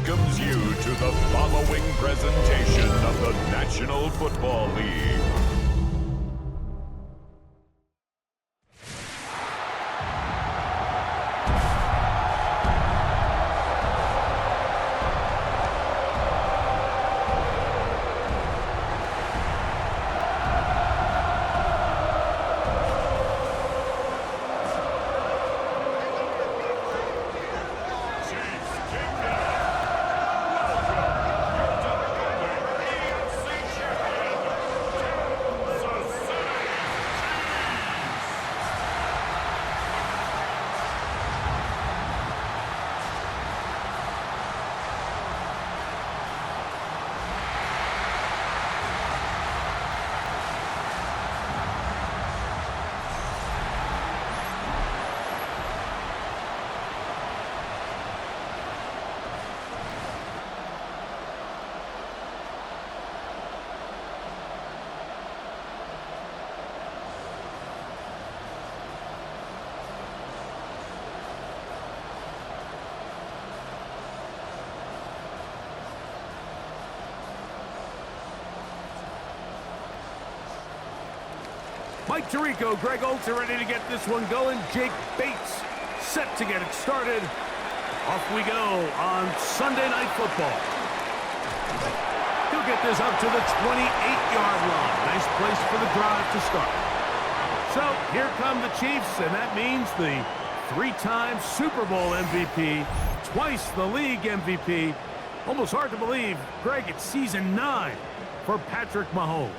welcomes you to the following presentation of the National Football League. Mike Tirico, Greg Olds are ready to get this one going. Jake Bates set to get it started. Off we go on Sunday Night Football. He'll get this up to the 28-yard line. Nice place for the drive to start. So here come the Chiefs, and that means the three-time Super Bowl MVP, twice the league MVP. Almost hard to believe, Greg, it's season 9 for Patrick Mahomes.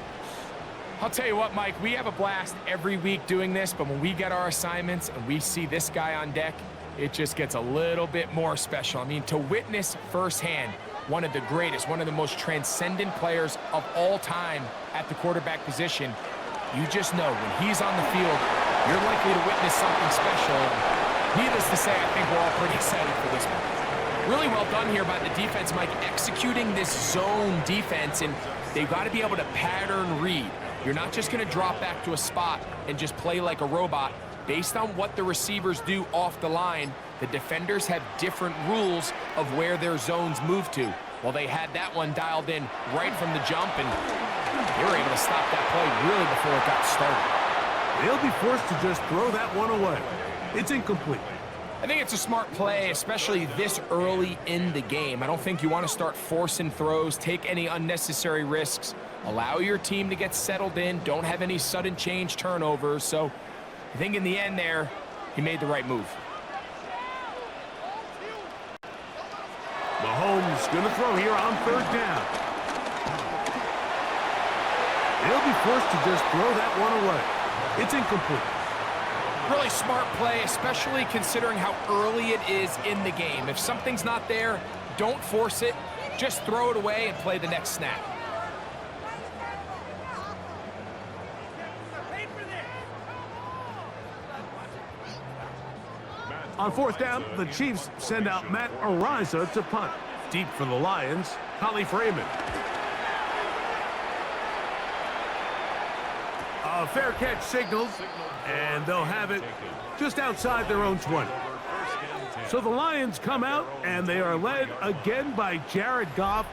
I'll tell you what, Mike, we have a blast every week doing this, but when we get our assignments and we see this guy on deck, it just gets a little bit more special. I mean, to witness firsthand one of the greatest, one of the most transcendent players of all time at the quarterback position, you just know when he's on the field, you're likely to witness something special. Needless to say, I think we're all pretty excited for this one. Really well done here by the defense, Mike, executing this zone defense, and they've got to be able to pattern read. You're not just going to drop back to a spot and just play like a robot. Based on what the receivers do off the line, the defenders have different rules of where their zones move to. Well, they had that one dialed in right from the jump, and they were able to stop that play really before it got started. They'll be forced to just throw that one away. It's incomplete. I think it's a smart play, especially this early in the game. I don't think you want to start forcing throws, take any unnecessary risks. Allow your team to get settled in. Don't have any sudden change turnovers. So I think in the end there, he made the right move. Mahomes going to throw here on third down. They'll be forced to just throw that one away. It's incomplete. Really smart play, especially considering how early it is in the game. If something's not there, don't force it. Just throw it away and play the next snap. On fourth down, the Chiefs send out Matt Ariza to punt. Deep for the Lions, Holly Freeman. A fair catch signaled, and they'll have it just outside their own 20. So the Lions come out, and they are led again by Jared Goff.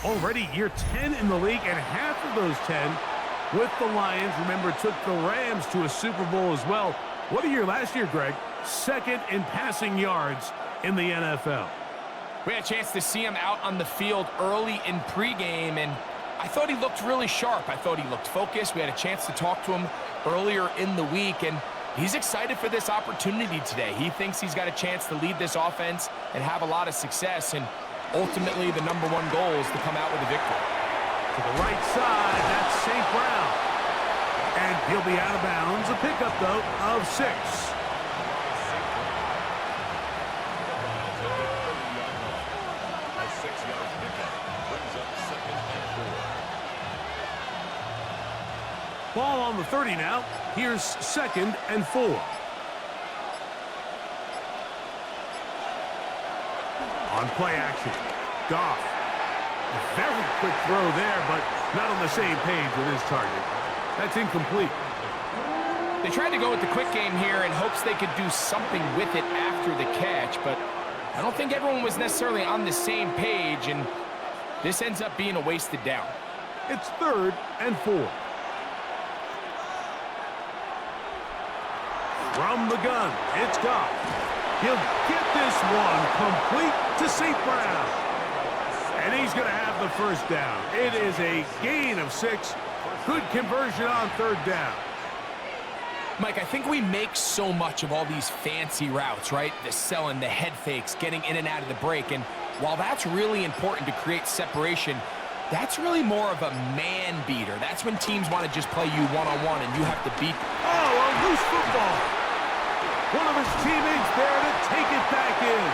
Already year 10 in the league, and half of those 10 with the Lions. Remember, took the Rams to a Super Bowl as well. What a year last year, Greg. Second in passing yards in the NFL. We had a chance to see him out on the field early in pregame, and I thought he looked really sharp. I thought he looked focused. We had a chance to talk to him earlier in the week, and he's excited for this opportunity today. He thinks he's got a chance to lead this offense and have a lot of success, and ultimately the #1 goal is to come out with a victory. To the right side, that's St. Brown. And he'll be out of bounds. A pickup, though, of 6. Ball on the 30 now. Here's 2nd and 4. On play action, Goff. A very quick throw there, but not on the same page with his target. That's incomplete. They tried to go with the quick game here in hopes they could do something with it after the catch, but I don't think everyone was necessarily on the same page, and this ends up being a wasted down. It's 3rd and 4. From the gun, it's Goff. He'll get this one complete to St. Brown. And he's going to have the first down. It is a gain of 6. Good conversion on 3rd down. Mike, I think we make so much of all these fancy routes, right? The selling, the head fakes, getting in and out of the break. And while that's really important to create separation, that's really more of a man beater. That's when teams want to just play you one-on-one and you have to beat. Oh, a loose football. One of his teammates there to take it back in.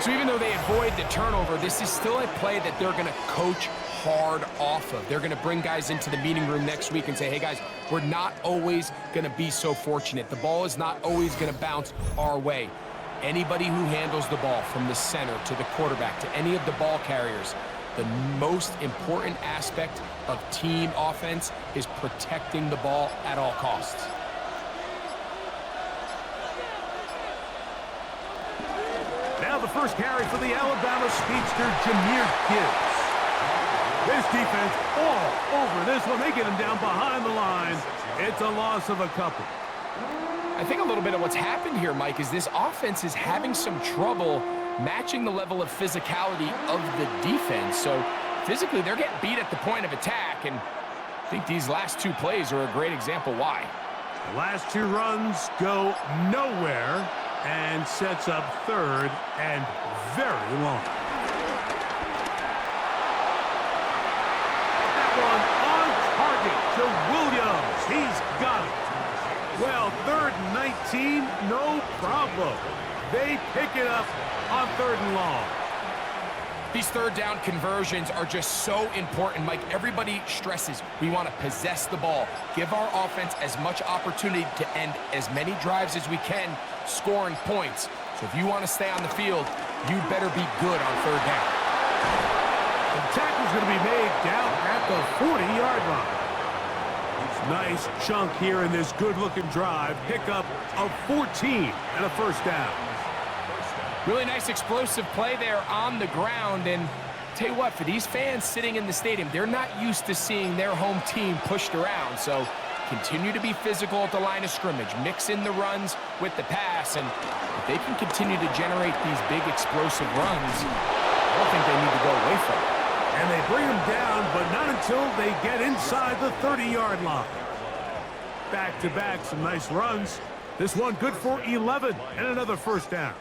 So even though they avoid the turnover, this is still a play that they're going to coach hard off of. They're going to bring guys into the meeting room next week and say, hey, guys, we're not always going to be so fortunate. The ball is not always going to bounce our way. Anybody who handles the ball from the center to the quarterback to any of the ball carriers, the most important aspect of team offense is protecting the ball at all costs. Now the first carry for the Alabama speedster, Jahmyr Gibbs. This defense all over this one. They get him down behind the line. It's a loss of a couple. I think a little bit of what's happened here, Mike, is this offense is having some trouble matching the level of physicality of the defense. So physically, they're getting beat at the point of attack, and I think these last 2 plays are a great example why. The last 2 runs go nowhere and sets up 3rd and very long. That one on target to Williams. He's got it. Well, 3rd and 19, no problem. They pick it up on 3rd and long. These 3rd down conversions are just so important, Mike. Everybody stresses we want to possess the ball, give our offense as much opportunity to end as many drives as we can, scoring points. So if you want to stay on the field, you better be good on 3rd down. The tackle's going to be made down at the 40-yard line. Nice chunk here in this good-looking drive. Pickup of 14 and a first down. Really nice explosive play there on the ground. And tell you what, for these fans sitting in the stadium, they're not used to seeing their home team pushed around. So continue to be physical at the line of scrimmage. Mix in the runs with the pass. And if they can continue to generate these big explosive runs, I don't think they need to go away from it. And they bring him down, but not until they get inside the 30-yard line. Back-to-back, some nice runs. This one good for 11 and another first down.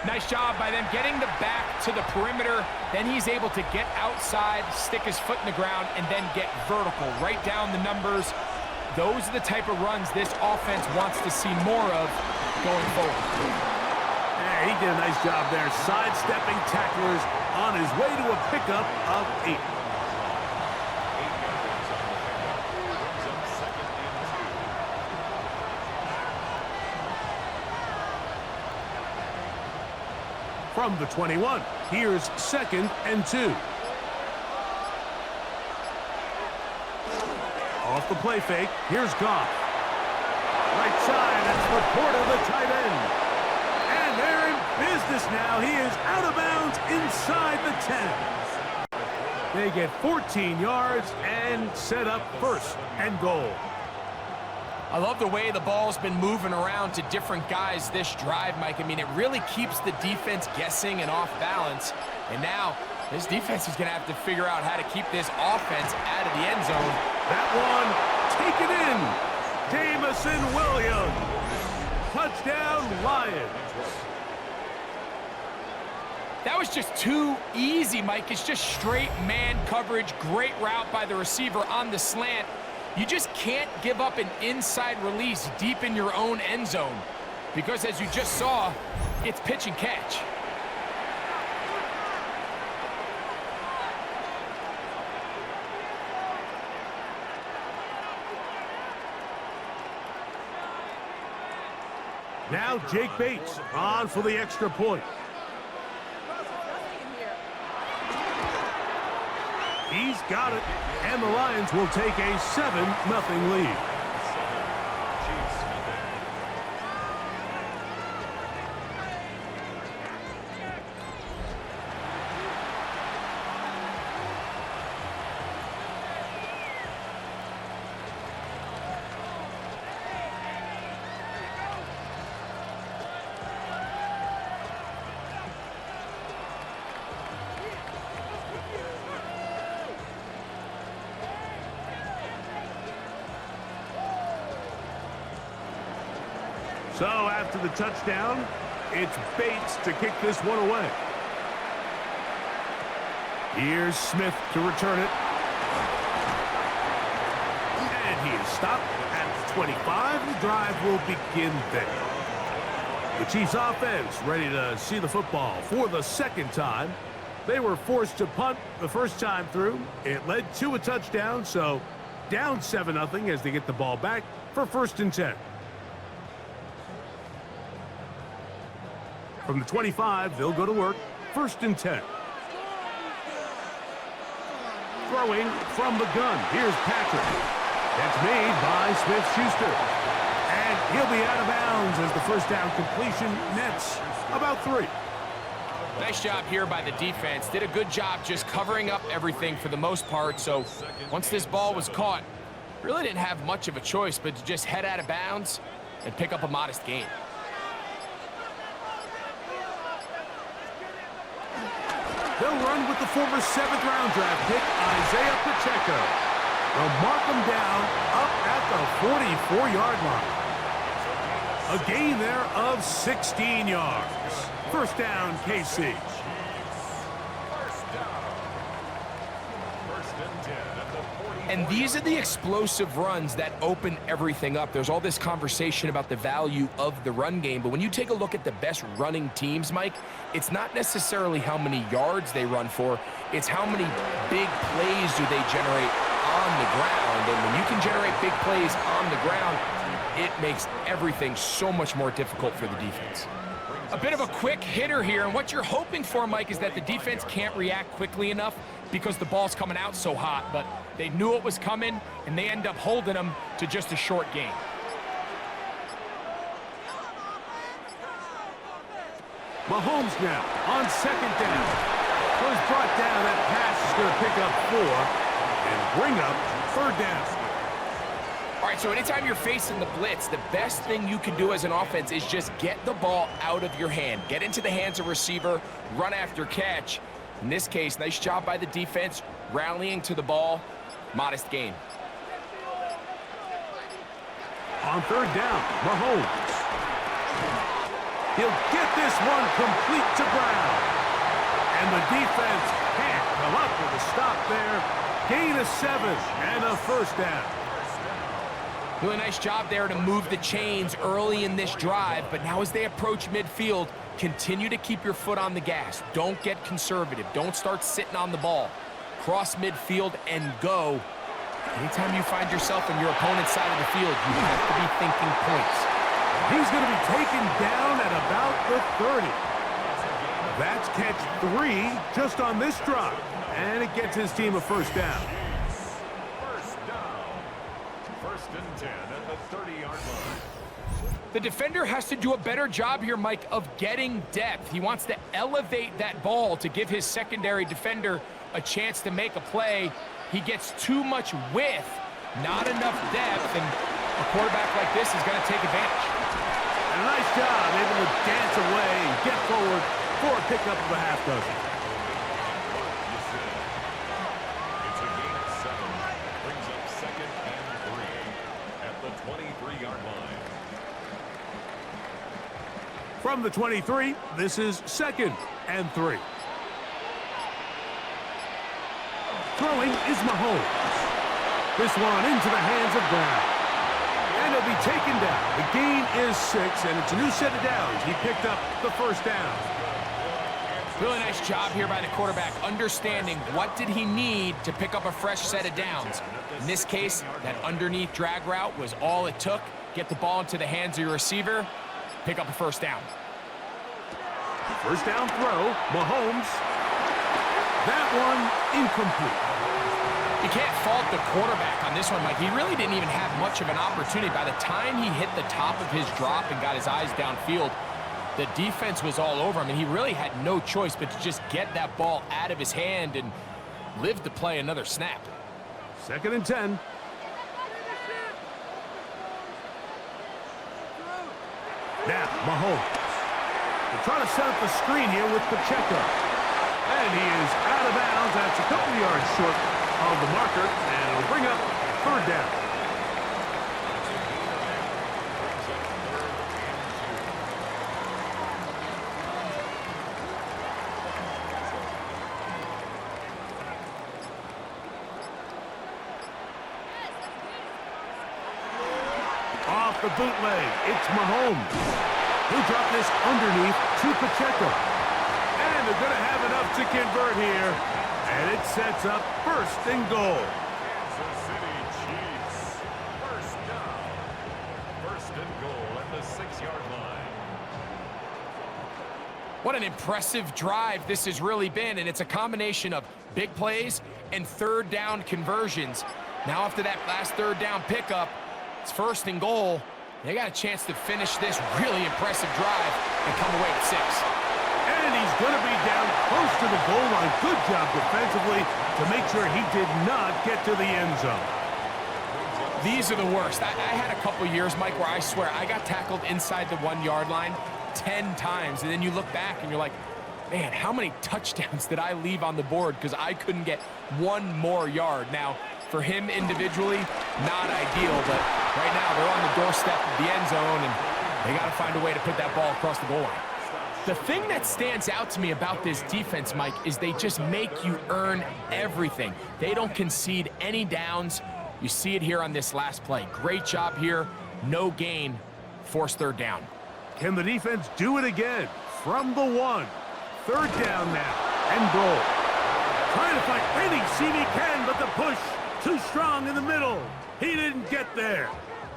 Nice job by them getting the back to the perimeter. Then he's able to get outside, stick his foot in the ground, and then get vertical. Right down the numbers. Those are the type of runs this offense wants to see more of going forward. He did a nice job there, sidestepping tacklers on his way to a pickup of 8. From the 21, here's 2nd and 2. Off the play fake, here's Goff. Right side, that's Laporta, the tight end. And they're in business now. He is out of bounds inside the 10. They get 14 yards and set up 1st and goal. I love the way the ball's been moving around to different guys this drive, Mike. I mean, it really keeps the defense guessing and off balance. And now, this defense is going to have to figure out how to keep this offense out of the end zone. That one taken in. Jamison Williams. Touchdown, Lions. That was just too easy, Mike. It's just straight man coverage. Great route by the receiver on the slant. You just can't give up an inside release deep in your own end zone because, as you just saw, it's pitch and catch. Now Jake Bates on for the extra point. He's got it, and the Lions will take a 7-0 lead. So after the touchdown, it's Bates to kick this one away. Here's Smith to return it. And he is stopped at the 25. The drive will begin there. The Chiefs offense ready to see the football for the second time. They were forced to punt the first time through. It led to a touchdown, so down 7-0 as they get the ball back for 1st and 10. From the 25, they'll go to work. 1st and 10. Throwing from the gun. Here's Patrick. That's made by Smith-Schuster. And he'll be out of bounds as the first down completion nets about 3. Nice job here by the defense. Did a good job just covering up everything for the most part. So once this ball was caught, really didn't have much of a choice but to just head out of bounds and pick up a modest gain. They'll run with the former 7th-round draft pick, Isaiah Pacheco. They'll mark him down up at the 44-yard line. A gain there of 16 yards. First down, KC. And these are the explosive runs that open everything up. There's all this conversation about the value of the run game, but when you take a look at the best running teams, Mike, it's not necessarily how many yards they run for, it's how many big plays do they generate on the ground. And when you can generate big plays on the ground, it makes everything so much more difficult for the defense. A bit of a quick hitter here, and what you're hoping for, Mike, is that the defense can't react quickly enough because the ball's coming out so hot, but they knew it was coming, and they end up holding them to just a short gain. Mahomes now on 2nd down. Was brought down. That pass is going to pick up 4 and bring up 3rd down. All right, so anytime you're facing the blitz, the best thing you can do as an offense is just get the ball out of your hand. Get into the hands of receiver, run after catch. In this case, nice job by the defense, rallying to the ball, modest gain. On 3rd down, Mahomes. He'll get this one complete to Brown. And the defense can't come up with a stop there. Gain of 7 and a first down. Really nice job there to move the chains early in this drive, but now as they approach midfield, continue to keep your foot on the gas. Don't get conservative. Don't start sitting on the ball. Cross midfield and go. Anytime you find yourself on your opponent's side of the field, you have to be thinking points. He's going to be taken down at about the 30. That's catch 3 just on this drive, and it gets his team a first down. The defender has to do a better job here, Mike, of getting depth. He wants to elevate that ball to give his secondary defender a chance to make a play. He gets too much width, not enough depth, and a quarterback like this is going to take advantage. And a nice job, able to dance away and get forward for a pickup of a half dozen. It's a gain of 7. Brings up 2nd and 3 at the 23-yard line. From the 23, this is 2nd and 3. Throwing is Mahomes. This one into the hands of Brown. And he'll be taken down. The gain is 6, and it's a new set of downs. He picked up the first down. Really nice job here by the quarterback, understanding what did he need to pick up a fresh set of downs. In this case, that underneath drag route was all it took. Get the ball into the hands of your receiver, pick up a first down. First down throw, Mahomes. That one incomplete. You can't fault the quarterback on this one, Mike. He really didn't even have much of an opportunity. By the time he hit the top of his drop and got his eyes downfield, the defense was all over him, and he really had no choice but to just get that ball out of his hand and live to play another snap. 2nd and 10. Now, Mahomes. They're trying to set up the screen here with Pacheco. And he is out of bounds. That's a couple of yards short of the marker, and it'll bring up 3rd down. the bootleg. It's Mahomes. He'll drop this underneath to Pacheco. And they're going to have enough to convert here. And it sets up first and goal. Kansas City Chiefs. First down. First and goal at the 6-yard line. What an impressive drive this has really been, and it's a combination of big plays and third down conversions. Now after that last third down pickup, it's first and goal. They got a chance to finish this really impressive drive and come away with 6. And he's going to be down close to the goal line. Good job defensively to make sure he did not get to the end zone. These are the worst. I had a couple years, Mike, where I swear I got tackled inside the 1-yard line 10 times, and then you look back and you're like, man, how many touchdowns did I leave on the board because I couldn't get one more yard? Now, for him individually, not ideal, but right now they're on the doorstep of the end zone, and they got to find a way to put that ball across the goal line. The thing that stands out to me about this defense, Mike, is they just make you earn everything. They don't concede any downs. You see it here on this last play. Great job here. No gain. Forced third down. Can the defense do it again? From the 1. Third down now. And goal. Trying to find any seam he can, but the push too strong in the middle. He didn't get there.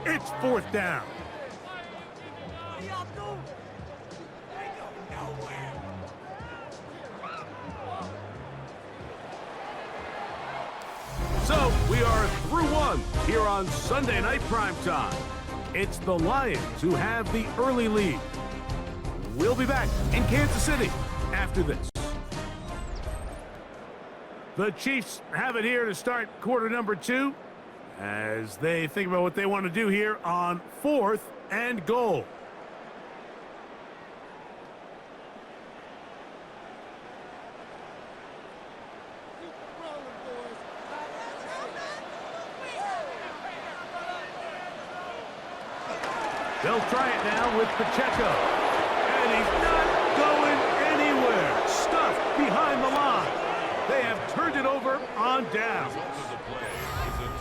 It's fourth down. So, we are through one here on Sunday Night Primetime. It's the Lions who have the early lead. We'll be back in Kansas City after this. The Chiefs have it here to start quarter number 2 as they think about what they want to do here on 4th and goal. They'll try it now with Pacheco. And he's not going anywhere. Stuffed behind the line. They have turned it over on down.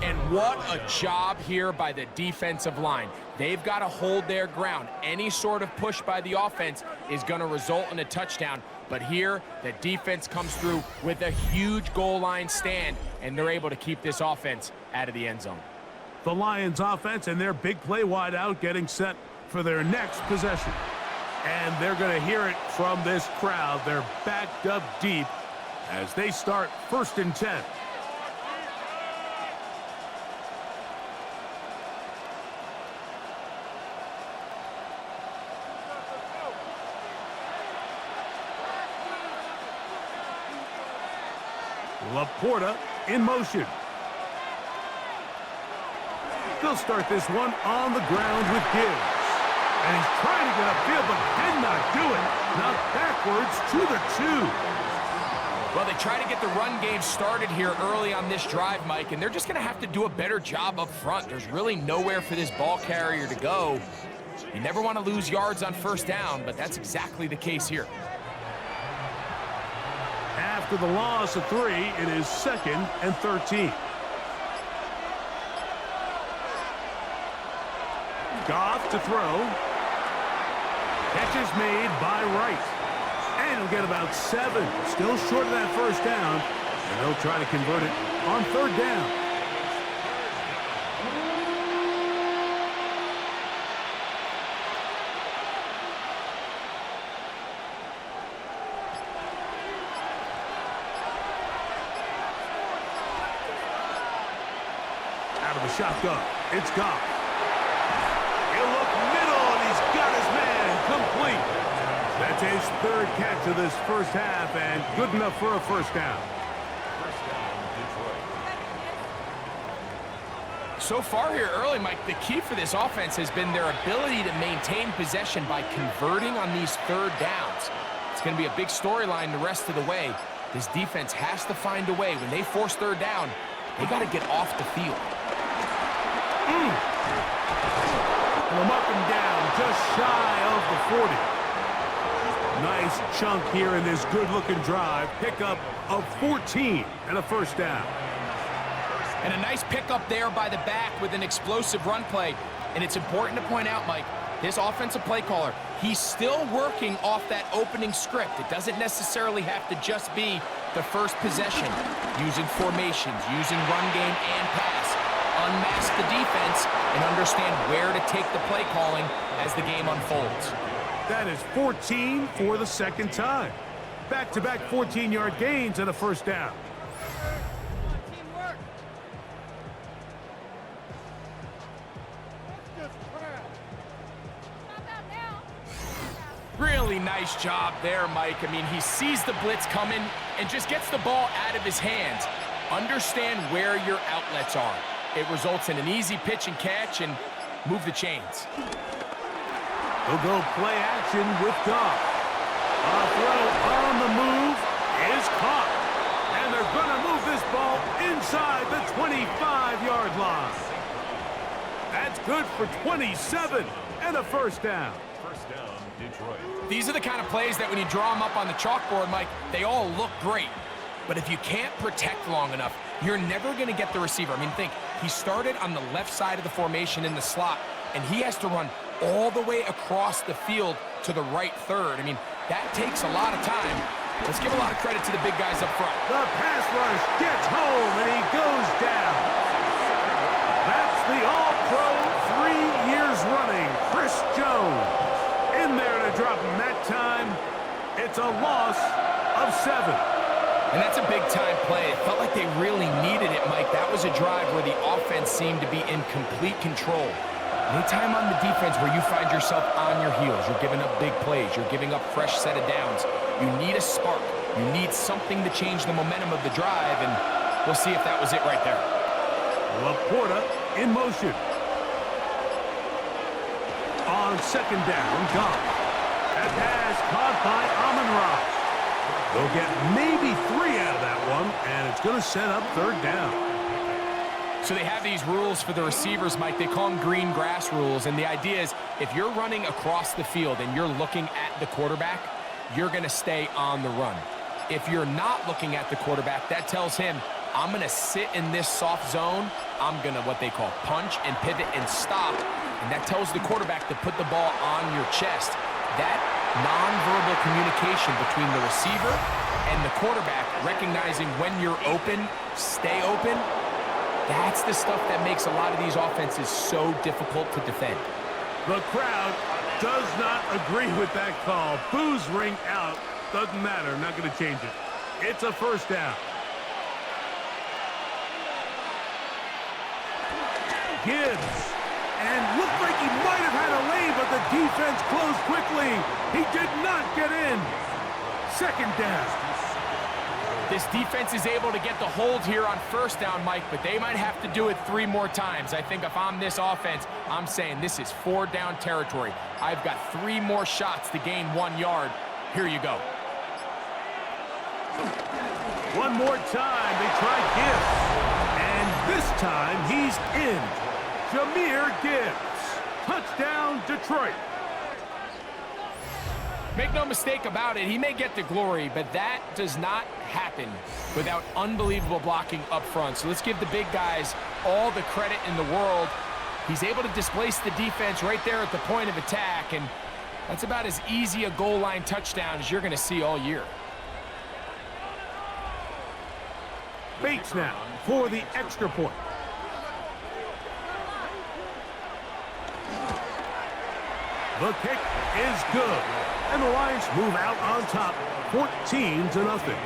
And what a job here by the defensive line. They've got to hold their ground. Any sort of push by the offense is going to result in a touchdown. But here, the defense comes through with a huge goal line stand, and they're able to keep this offense out of the end zone. The Lions offense and their big play wide out getting set for their next possession. And they're going to hear it from this crowd. They're backed up deep as they start 1st and 10. Laporta in motion. They'll start this one on the ground with Gibbs. And he's trying to get upfield, but cannot do it. Knocked backwards to the 2. Well, they try to get the run game started here early on this drive, Mike, and they're just going to have to do a better job up front. There's really nowhere for this ball carrier to go. You never want to lose yards on 1st down, but that's exactly the case here. After the loss of 3, it is 2nd and 13. Goff to throw. Catch is made by Wright. And he'll get about 7. Still short of that 1st down. And they'll try to convert it on 3rd down. Out of the shotgun, it's Goff. He'll look middle, and he's got his man complete. That's his 3rd catch of this 1st half, and good enough for a 1st down. So far here early, Mike, the key for this offense has been their ability to maintain possession by converting on these 3rd downs. It's going to be a big storyline the rest of the way. This defense has to find a way. When they force 3rd down, they got to get off the field. Well, up and down, just shy of the 40. Nice chunk here in this good-looking drive. Pickup of 14 and a 1st down. And a nice pickup there by the back with an explosive run play. And it's important to point out, Mike, this offensive play caller, he's still working off that opening script. It doesn't necessarily have to just be the first possession. Using formations, using run game and pass. Unmask the defense and understand where to take the play calling as the game unfolds. That is 14 for the second time. Back-to-back 14-yard gains and a first down. Really nice job there, Mike. I mean, he sees the blitz coming and just gets the ball out of his hands. Understand where your outlets are. It results in an easy pitch and catch and move the chains. He'll go play action with Goff. A throw on the move is caught. And they're going to move this ball inside the 25-yard line. That's good for 27 and a first down. First down, Detroit. These are the kind of plays that when you draw them up on the chalkboard, Mike, they all look great. But if you can't protect long enough, you're never going to get the receiver. I mean, think, he started on the left side of the formation in the slot, and he has to run all the way across the field to the right third. I mean, that takes a lot of time. Let's give a lot of credit to the big guys up front. The pass rush gets home, and he goes down. That's the All-Pro 3 years running, Chris Jones. In there to drop him that time. It's a loss of 7. And that's a big-time play. It felt like they really needed it, Mike. That was a drive where the offense seemed to be in complete control. Anytime on the defense where you find yourself on your heels, you're giving up big plays, you're giving up fresh set of downs, you need a spark. You need something to change the momentum of the drive, and we'll see if that was it right there. Laporta in motion. On second down, Goff. That pass caught by Amon-Ra. They'll get maybe 3 out of that one, and it's going to set up third down. So they have these rules for the receivers, Mike. They call them green grass rules, and the idea is if you're running across the field and you're looking at the quarterback, you're going to stay on the run. If you're not looking at the quarterback, that tells him, I'm going to sit in this soft zone. I'm going to, what they call, punch and pivot and stop. And that tells the quarterback to put the ball on your chest. That nonverbal communication between the receiver and the quarterback, recognizing when you're open, stay open, that's the stuff that makes a lot of these offenses so difficult to defend. The crowd does not agree with that call. Boos ring out. Doesn't matter. Not going to change it. It's a first down. Gibbs. And looked like he might have had a lane, but the defense closed quickly. He did not get in. Second down. This defense is able to get the hold here on first down, Mike, but they might have to do it 3 more times. I think if I'm this offense, I'm saying this is 4 down territory. I've got 3 more shots to gain 1 yard. Here you go. One more time, they try Gibbs. And this time, he's in. Jahmyr Gibbs. Touchdown, Detroit. Make no mistake about it, he may get the glory, but that does not happen without unbelievable blocking up front. So let's give the big guys all the credit in the world. He's able to displace the defense right there at the point of attack, and that's about as easy a goal line touchdown as you're going to see all year. Bates now for the extra point. The kick is good. And the Lions move out on top, 14-0.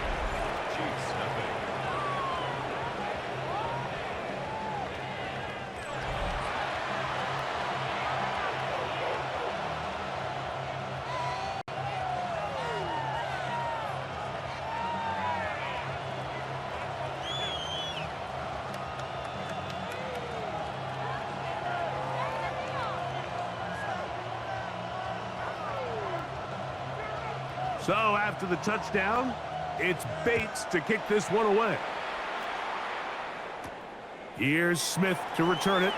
So after the touchdown, it's Bates to kick this one away. Here's Smith to return it.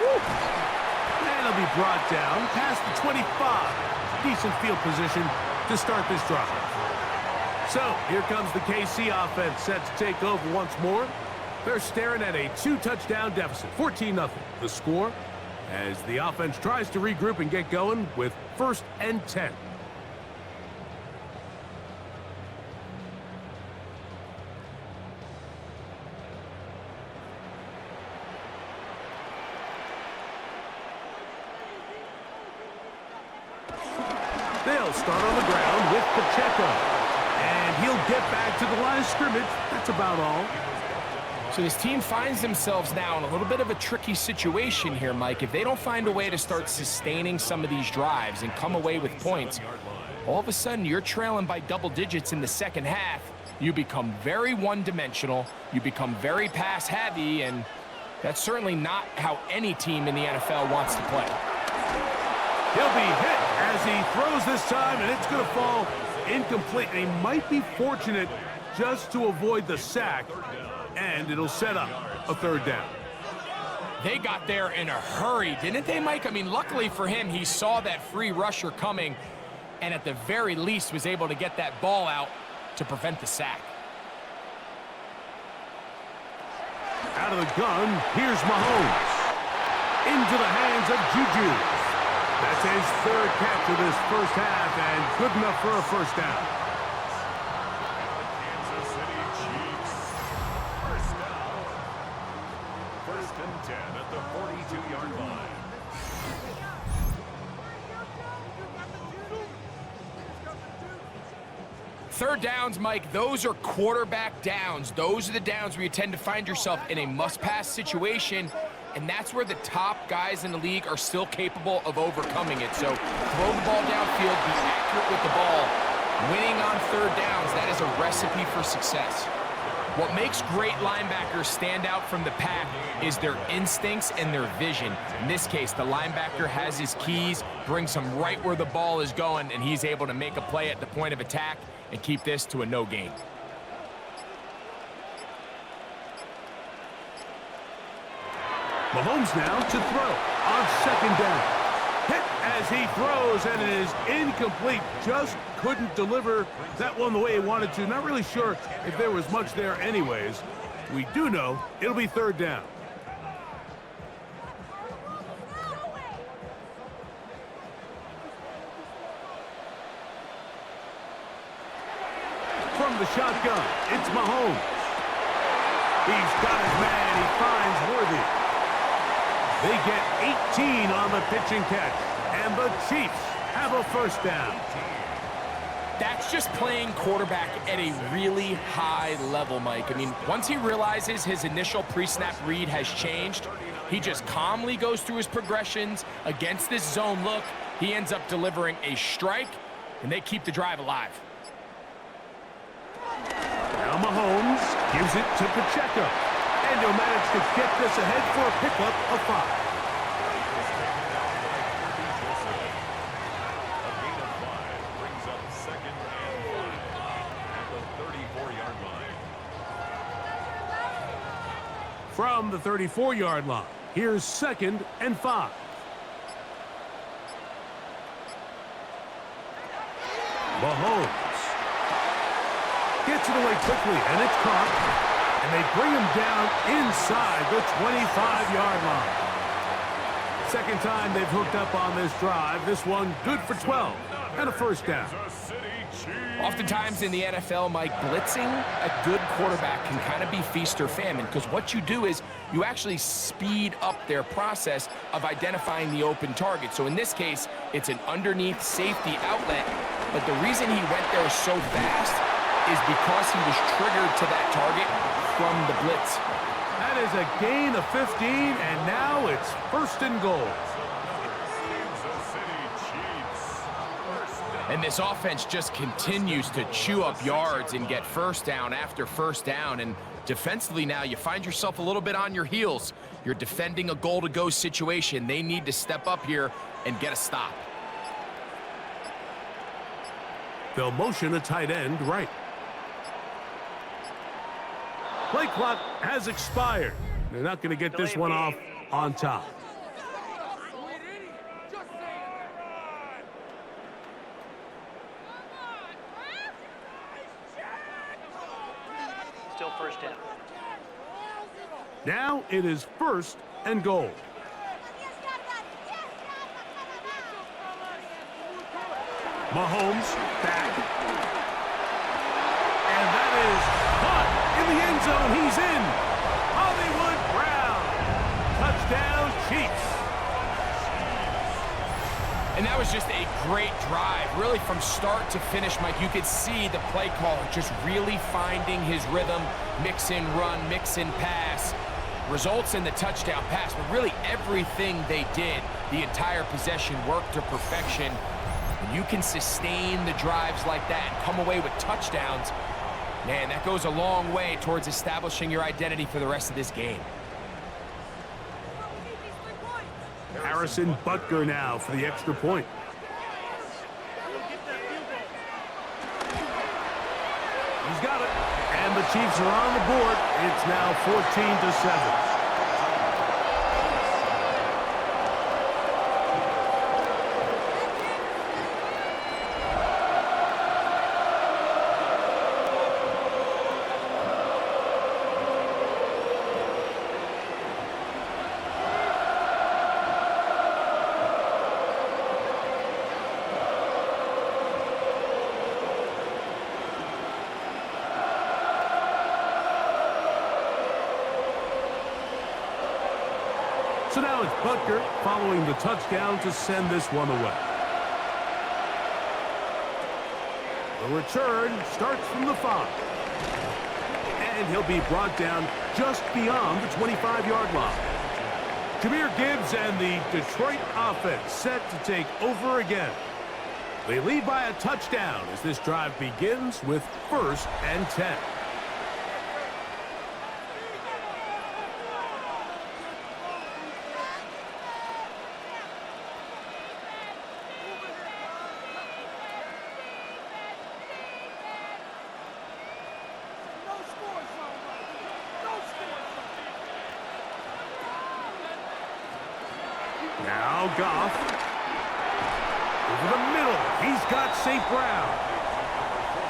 Woo. And it'll be brought down past the 25. Decent field position to start this drive. So here comes the KC offense set to take over once more. They're staring at a 2-touchdown deficit, 14-0. The score, as the offense tries to regroup and get going with 1st and 10. They'll start on the ground with Pacheco. And he'll get back to the line of scrimmage. That's about all. So this team finds themselves now in a little bit of a tricky situation here, Mike. If they don't find a way to start sustaining some of these drives and come away with points, all of a sudden you're trailing by double digits in the second half. You become very one-dimensional. You become very pass-heavy, and that's certainly not how any team in the NFL wants to play. He'll be hit as he throws this time, and it's going to fall incomplete. And he might be fortunate just to avoid the sack, and it'll set up a 3rd down. They got there in a hurry, didn't they, Mike? I mean, luckily for him, he saw that free rusher coming, and at the very least was able to get that ball out to prevent the sack. Out of the gun, here's Mahomes. Into the hands of Juju. That's his 3rd catch of this first half, and good enough for a 1st down. Kansas City Chiefs. 1st down. 1st and 10 at the 42-yard line. Third downs, Mike, those are quarterback downs. Those are the downs where you tend to find yourself in a must-pass situation, and that's where the top guys in the league are still capable of overcoming it. So throw the ball downfield, be accurate with the ball. Winning on 3rd downs, that is a recipe for success. What makes great linebackers stand out from the pack is their instincts and their vision. In this case, the linebacker has his keys, brings him right where the ball is going, and he's able to make a play at the point of attack and keep this to a no gain. Mahomes now to throw on 2nd down. Hit as he throws, and it is incomplete. Just couldn't deliver that one the way he wanted to. Not really sure if there was much there anyways. We do know it'll be 3rd down. From the shotgun, it's Mahomes. He's got his man. He finds Worthy. They get 18 on the pitch and catch, and the Chiefs have a 1st down. That's just playing quarterback at a really high level, Mike. I mean, once he realizes his initial pre-snap read has changed, he just calmly goes through his progressions against this zone look. He ends up delivering a strike, and they keep the drive alive. Now Mahomes gives it to Pacheco. And he'll manage to get this ahead for a pickup of 5. A gain of 5 brings up 2nd and 5 at the 34-yard line. From the 34-yard line, here's 2nd and 5. Mahomes gets it away quickly, and it's caught. And they bring him down inside the 25-yard line. 2nd time they've hooked up on this drive. This one good for 12 and a 1st down. Oftentimes in the NFL, Mike, blitzing a good quarterback can kind of be feast or famine, because what you do is you actually speed up their process of identifying the open target. So in this case, it's an underneath safety outlet, but the reason he went there so fast is because he was triggered to that target from the blitz. That is a gain of 15, and now it's 1st and goal. And this offense just continues to chew up yards and get 1st down after 1st down. And defensively now, you find yourself a little bit on your heels. You're defending a goal-to-go situation. They need to step up here and get a stop. They'll motion a tight end right. Play clock has expired. They're not going to get this one off on top. Still 1st down. Now it is 1st and goal. Mahomes back. And that is caught in the end zone. He's in. Hollywood Brown. Touchdown, Chiefs. And that was just a great drive. Really from start to finish, Mike, you could see the play caller just really finding his rhythm. Mix in run, mix in pass. Results in the touchdown pass, but really everything they did, the entire possession worked to perfection. When you can sustain the drives like that and come away with touchdowns, man, that goes a long way towards establishing your identity for the rest of this game. Harrison Butker now for the extra point. He's got it. And the Chiefs are on the board. It's now 14-7. So now it's Butker following the touchdown to send this one away. The return starts from the 5. And he'll be brought down just beyond the 25-yard line. Jahmyr Gibbs and the Detroit offense set to take over again. They lead by a touchdown as this drive begins with 1st and 10. Now Goff. Over the middle. He's got St. Brown.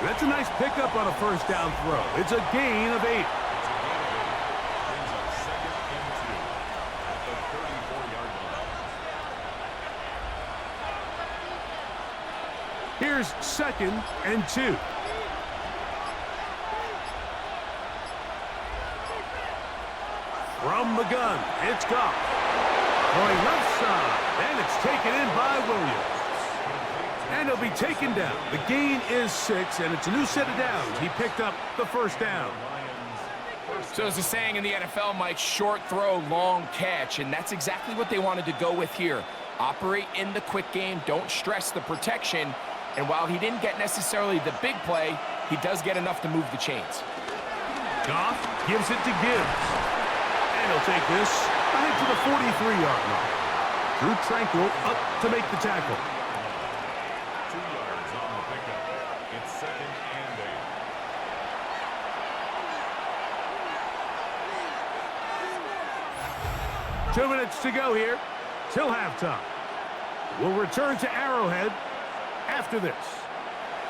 That's a nice pickup on a first down throw. It's a gain of 8. Here's 2nd and 2. From the gun, it's Goff. Going left side, and it's taken in by Williams. And he'll be taken down. The gain is 6, and it's a new set of downs. He picked up the first down. So as the saying in the NFL, Mike, short throw, long catch, and that's exactly what they wanted to go with here. Operate in the quick game, don't stress the protection, and while he didn't get necessarily the big play, he does get enough to move the chains. Goff gives it to Gibbs. And he'll take this ahead to the 43-yard line. Drew Tranquil up to make the tackle. 2 yards on the pickup. It's 2nd and 8. 2 minutes to go here till halftime. We'll return to Arrowhead after this.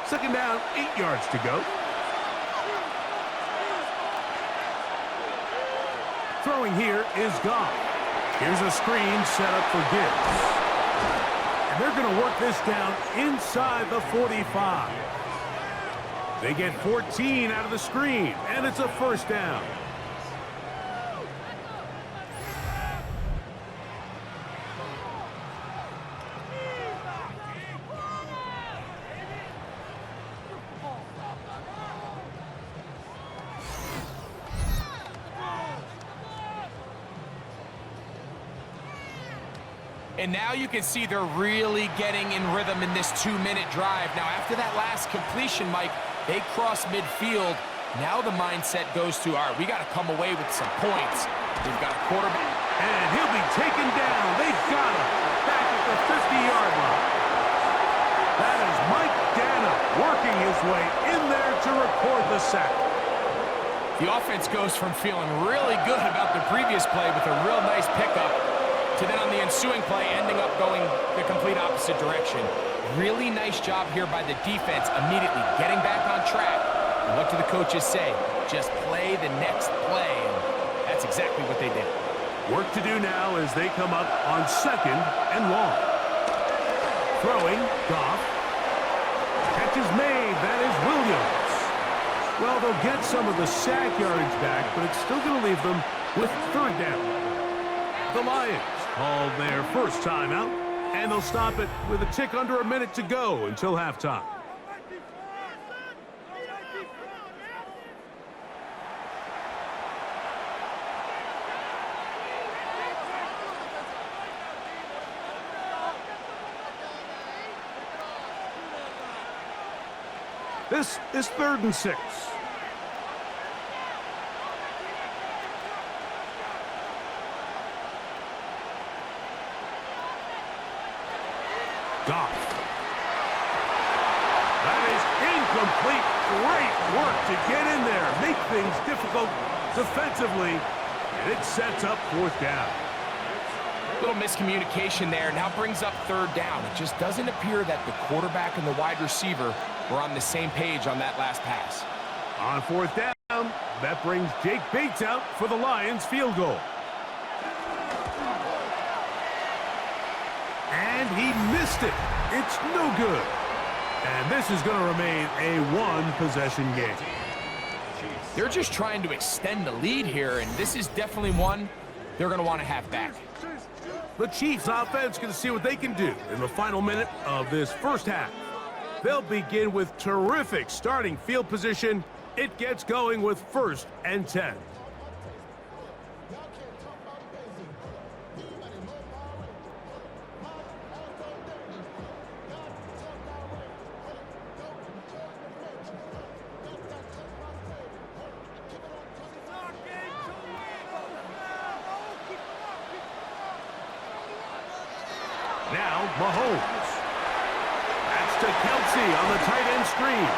2nd down, 8 yards to go. Throwing here is Goff. Here's a screen set up for Gibbs. And they're going to work this down inside the 45. They get 14 out of the screen, and it's a first down. And now you can see they're really getting in rhythm in this 2-minute drive. Now, after that last completion, Mike, they cross midfield. Now the mindset goes to, all right, we got to come away with some points. We've got a quarterback. And he'll be taken down. They've got him back at the 50-yard line. That is Mike Dana working his way in there to record the sack. The offense goes from feeling really good about the previous play with a real nice pickup to then on the ensuing play ending up going the complete opposite direction. Really nice job here by the defense immediately getting back on track. And what do the coaches say? Just play the next play. And that's exactly what they did. Work to do now as they come up on 2nd and long. Throwing, Goff. catch is made. That is Williams. Well, they'll get some of the sack yardage back, but it's still going to leave them with third down. The Lions called their first timeout, and they'll stop it with a tick under a minute to go until halftime. This is 3rd and 6. Goff. That is incomplete. Great work to get in there. Make things difficult defensively. And it sets up 4th down. Little miscommunication there. Now brings up 3rd down. It just doesn't appear that the quarterback and the wide receiver were on the same page on that last pass. On 4th down, that brings Jake Bates out for the Lions field goal. And he missed it. It's no good. And this is going to remain a one-possession game. They're just trying to extend the lead here, and this is definitely one they're going to want to have back. The Chiefs offense going to see what they can do in the final minute of this first half. They'll begin with terrific starting field position. It gets going with 1st and 10. Now, Mahomes. That's to Kelsey on the tight end screen.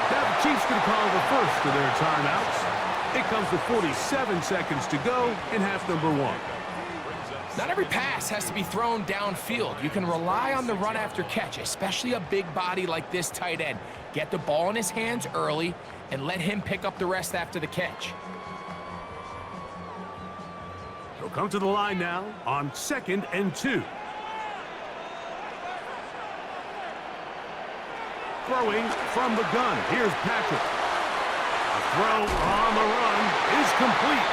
Now the Chiefs going to call the first of their timeouts. It comes with 47 seconds to go in half number 1. Not every pass has to be thrown downfield. You can rely on the run after catch, especially a big body like this tight end. Get the ball in his hands early and let him pick up the rest after the catch. He'll come to the line now on 2nd and 2. Throwing from the gun. Here's Patrick. A throw on the run is complete.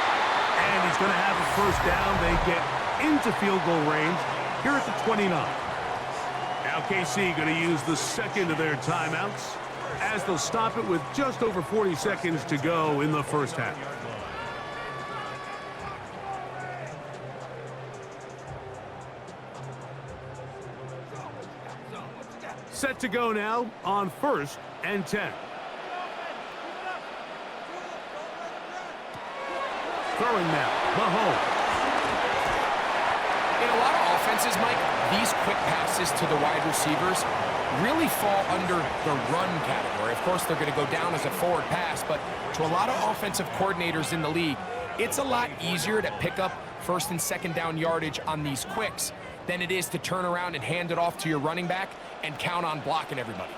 And he's going to have a first down. They get into field goal range here at the 29. Now KC going to use the second of their timeouts as they'll stop it with just over 40 seconds to go in the first half. Set to go now on 1st and 10. Throwing now, Mahomes. In a lot of offenses, Mike, these quick passes to the wide receivers really fall under the run category. Of course, they're going to go down as a forward pass, but to a lot of offensive coordinators in the league, it's a lot easier to pick up 1st and 2nd down yardage on these quicks than it is to turn around and hand it off to your running back and count on blocking everybody.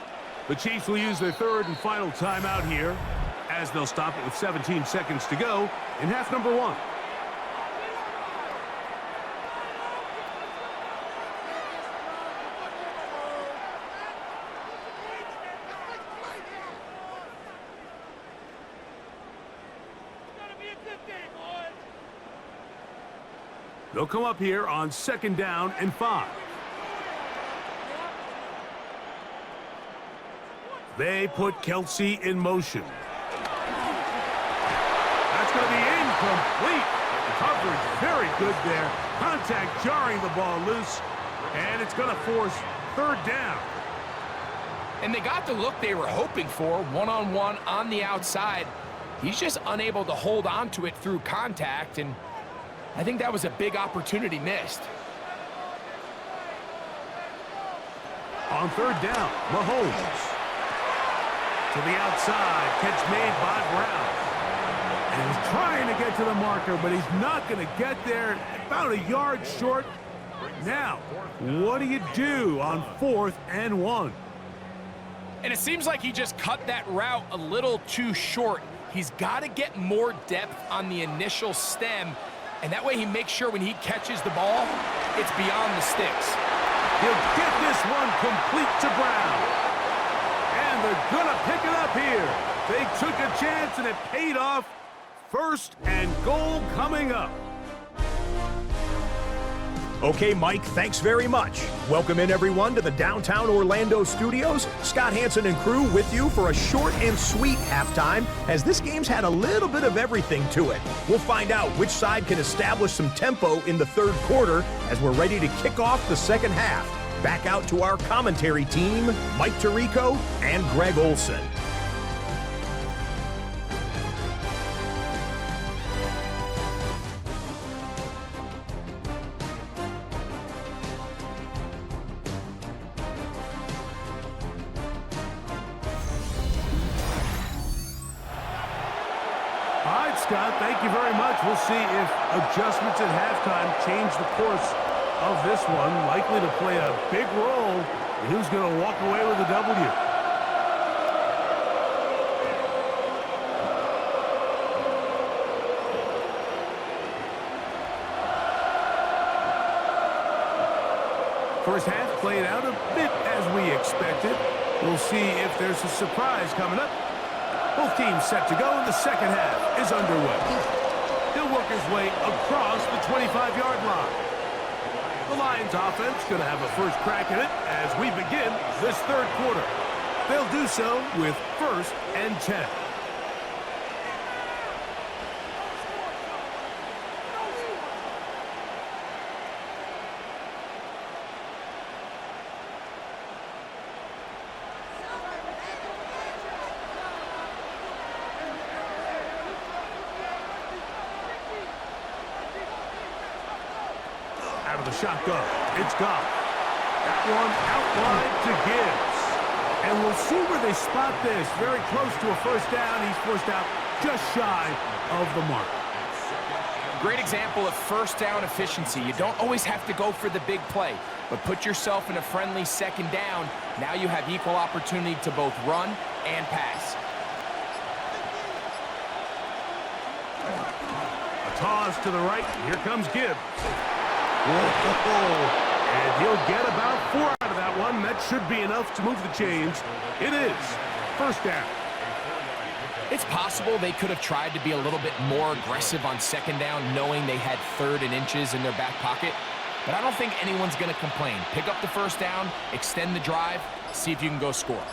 The Chiefs will use their 3rd and final timeout here as they'll stop it with 17 seconds to go in half number 1. They'll come up here on 2nd down and 5. They put Kelsey in motion. That's going to be incomplete. Coverage very good there. Contact jarring the ball loose. And it's going to force 3rd down. And they got the look they were hoping for, one-on-one on the outside. He's just unable to hold on to it through contact, and I think that was a big opportunity missed. On 3rd down, Mahomes. To the outside, catch made by Brown. And he's trying to get to the marker, but he's not going to get there. About a yard short. Now, what do you do on 4th and 1? And it seems like he just cut that route a little too short. He's got to get more depth on the initial stem, and that way he makes sure when he catches the ball, it's beyond the sticks. He'll get this one complete to Brown. And they're going to pick it up here. They took a chance, and it paid off. First and goal coming up. Okay, Mike, thanks very much. Welcome in, everyone, to the downtown Orlando studios. Scott Hansen and crew with you for a short and sweet halftime, as this game's had a little bit of everything to it. We'll find out which side can establish some tempo in the third quarter as we're ready to kick off the second half. Back out to our commentary team, Mike Tirico and Greg Olson. Scott, thank you very much. We'll see if adjustments at halftime change the course of this one. Likely to play a big role in who's going to walk away with a W. First half played out a bit as we expected. We'll see if there's a surprise coming up. Both teams set to go, and the second half is underway. He'll work his way across the 25-yard line. The Lions offense going to have a first crack at it as we begin this third quarter. They'll do so with 1st and 10. Out of the shotgun, it's Goff. That one out wide to Gibbs. And we'll see where they spot this. Very close to a first down. He's forced out just shy of the mark. Great example of first down efficiency. You don't always have to go for the big play, but put yourself in a friendly second down. Now you have equal opportunity to both run and pass. A toss to the right. Here comes Gibbs. Whoa. And he'll get about 4 out of that one. That should be enough to move the chains. It is first down. It's possible they could have tried to be a little bit more aggressive on second down, knowing they had 3rd and inches in their back pocket. But I don't think anyone's going to complain. Pick up the first down, extend the drive, see if you can go score.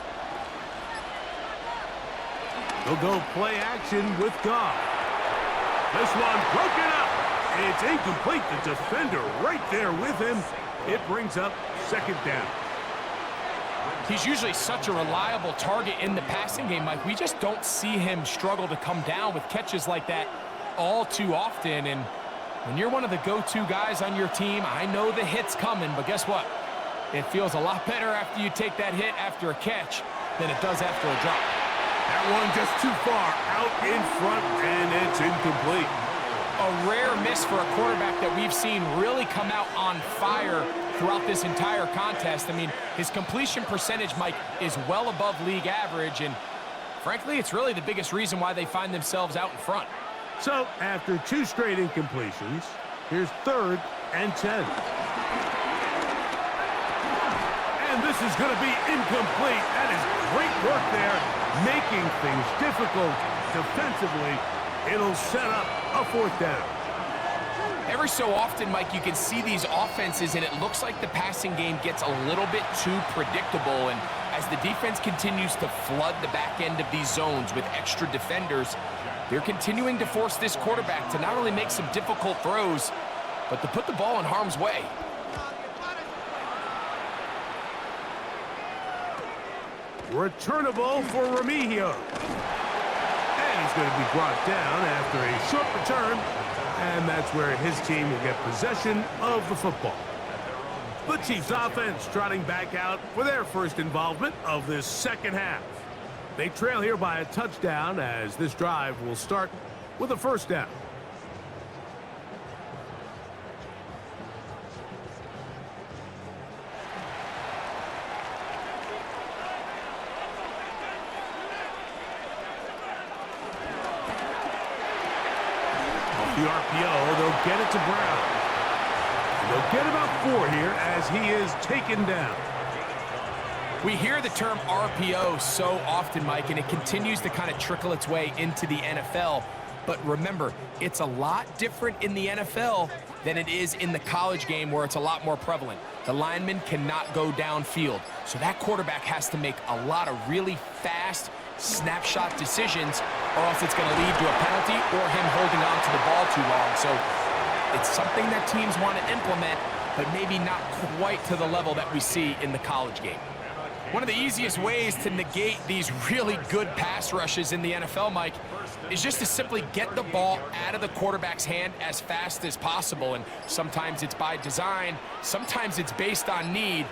They'll go play action with Goff. This one broken up. It's incomplete. The defender right there with him. It brings up second down. He's usually such a reliable target in the passing game, Mike. We just don't see him struggle to come down with catches like that all too often. And when you're one of the go-to guys on your team, I know the hit's coming, but guess what? It feels a lot better after you take that hit after a catch than it does after a drop. That one just too far out in front, and it's incomplete. A rare miss for a quarterback that we've seen really come out on fire throughout this entire contest. I mean, his completion percentage, Mike, is well above league average, and frankly, it's really the biggest reason why they find themselves out in front. So, after 2 straight incompletions, here's 3rd and 10. And this is going to be incomplete. That is great work there, making things difficult defensively. It'll set up a 4th down. Every so often, Mike, you can see these offenses, and it looks like the passing game gets a little bit too predictable. And as the defense continues to flood the back end of these zones with extra defenders, they're continuing to force this quarterback to not only make some difficult throws, but to put the ball in harm's way. Returnable for Remigio. And he's going to be brought down after a short return. And that's where his team will get possession of the football. The Chiefs offense trotting back out for their first involvement of this second half. They trail here by a touchdown as this drive will start with a first down. The RPO, they'll get it to Brown. They'll get about 4 here as he is taken down. We hear the term RPO so often, Mike, and it continues to kind of trickle its way into the NFL. But remember, it's a lot different in the NFL than it is in the college game where it's a lot more prevalent. The lineman cannot go downfield, so that quarterback has to make a lot of really fast snapshot decisions, or else it's going to lead to a penalty or him holding on to the ball too long. So it's something that teams want to implement, but maybe not quite to the level that we see in the college game. One of the easiest ways to negate these really good pass rushes in the NFL, Mike, is just to simply get the ball out of the quarterback's hand as fast as possible. And sometimes it's by design, sometimes it's based on need,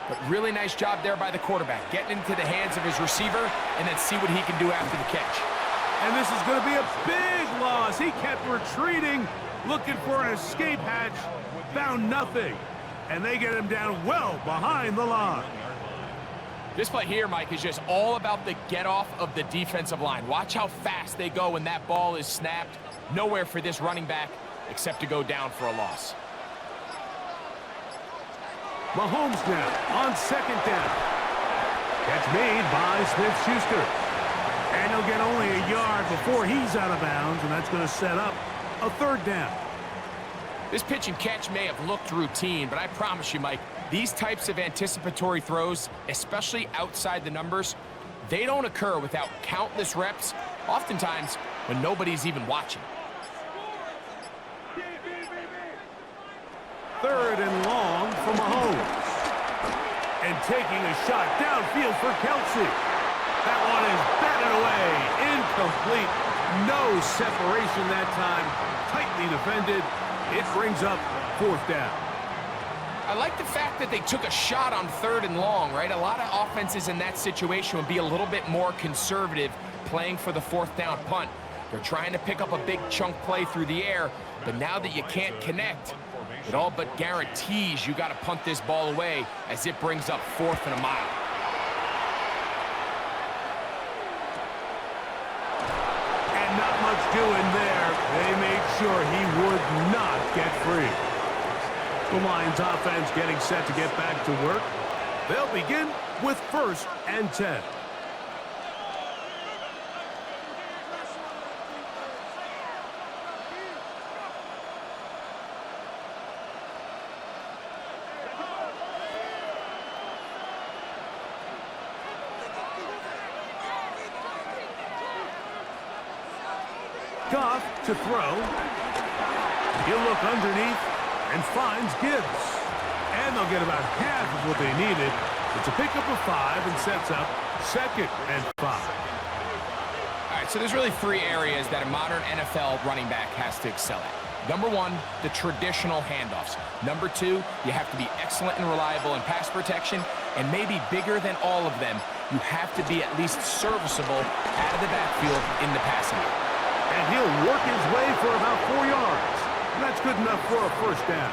but really nice job there by the quarterback, getting into the hands of his receiver and then see what he can do after the catch. And this is going to be a big loss. He kept retreating, looking for an escape hatch, found nothing, and they get him down well behind the line. This play here, Mike, is just all about the get-off of the defensive line. Watch how fast they go when that ball is snapped. Nowhere for this running back except to go down for a loss. Mahomes now on second down. Catch made by Smith-Schuster. And he'll get only a yard before he's out of bounds, and that's going to set up a third down. This pitch and catch may have looked routine, but I promise you, Mike, these types of anticipatory throws, especially outside the numbers, they don't occur without countless reps, oftentimes when nobody's even watching. Third and long for Mahomes. And taking a shot downfield for Kelsey. That one is batted away. Incomplete. No separation that time. Tightly defended. It brings up fourth down. I like the fact that they took a shot on third and long, right? A lot of offenses in that situation would be a little bit more conservative playing for the fourth down punt. They're trying to pick up a big chunk play through the air, but now that you can't connect, it all but guarantees you got to punt this ball away as it brings up fourth and a mile. And not much doing there. They made sure he would not get free. The Lions offense getting set to get back to work. They'll begin with 1st and 10. Goff to throw. He'll look underneath and finds Gibbs. And they'll get about half of what they needed. It's a pickup of 5 and sets up 2nd and 5. All right, so there's really 3 areas that a modern NFL running back has to excel at. Number 1, the traditional handoffs. Number 2, you have to be excellent and reliable in pass protection. And maybe bigger than all of them, you have to be at least serviceable out of the backfield in the passing game. And he'll work his way for about 4 yards. And that's good enough for a first down.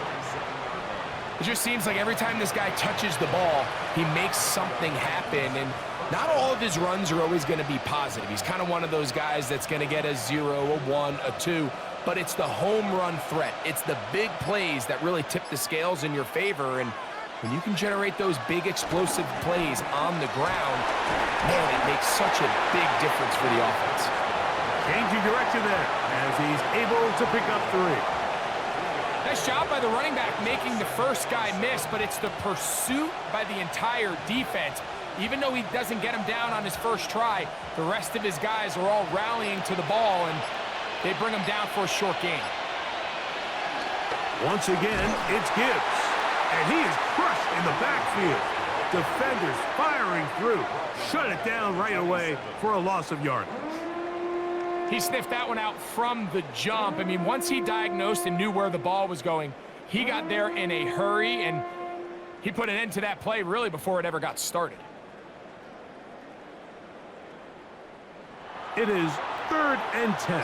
It just seems like every time this guy touches the ball, he makes something happen. And not all of his runs are always going to be positive. He's kind of one of those guys that's going to get a 0, a 1, a 2. But it's the home run threat. It's the big plays that really tip the scales in your favor. And when you can generate those big explosive plays on the ground, man, it makes such a big difference for the offense. Changing direction there as he's able to pick up 3. Nice job by the running back making the first guy miss, but it's the pursuit by the entire defense. Even though he doesn't get him down on his first try, the rest of his guys are all rallying to the ball, and they bring him down for a short gain. Once again, it's Gibbs. And he is crushed in the backfield. Defenders firing through. Shut it down right away for a loss of yardage. He sniffed that one out from the jump. I mean, once he diagnosed and knew where the ball was going, he got there in a hurry, and he put an end to that play really before it ever got started. It is 3rd and 10.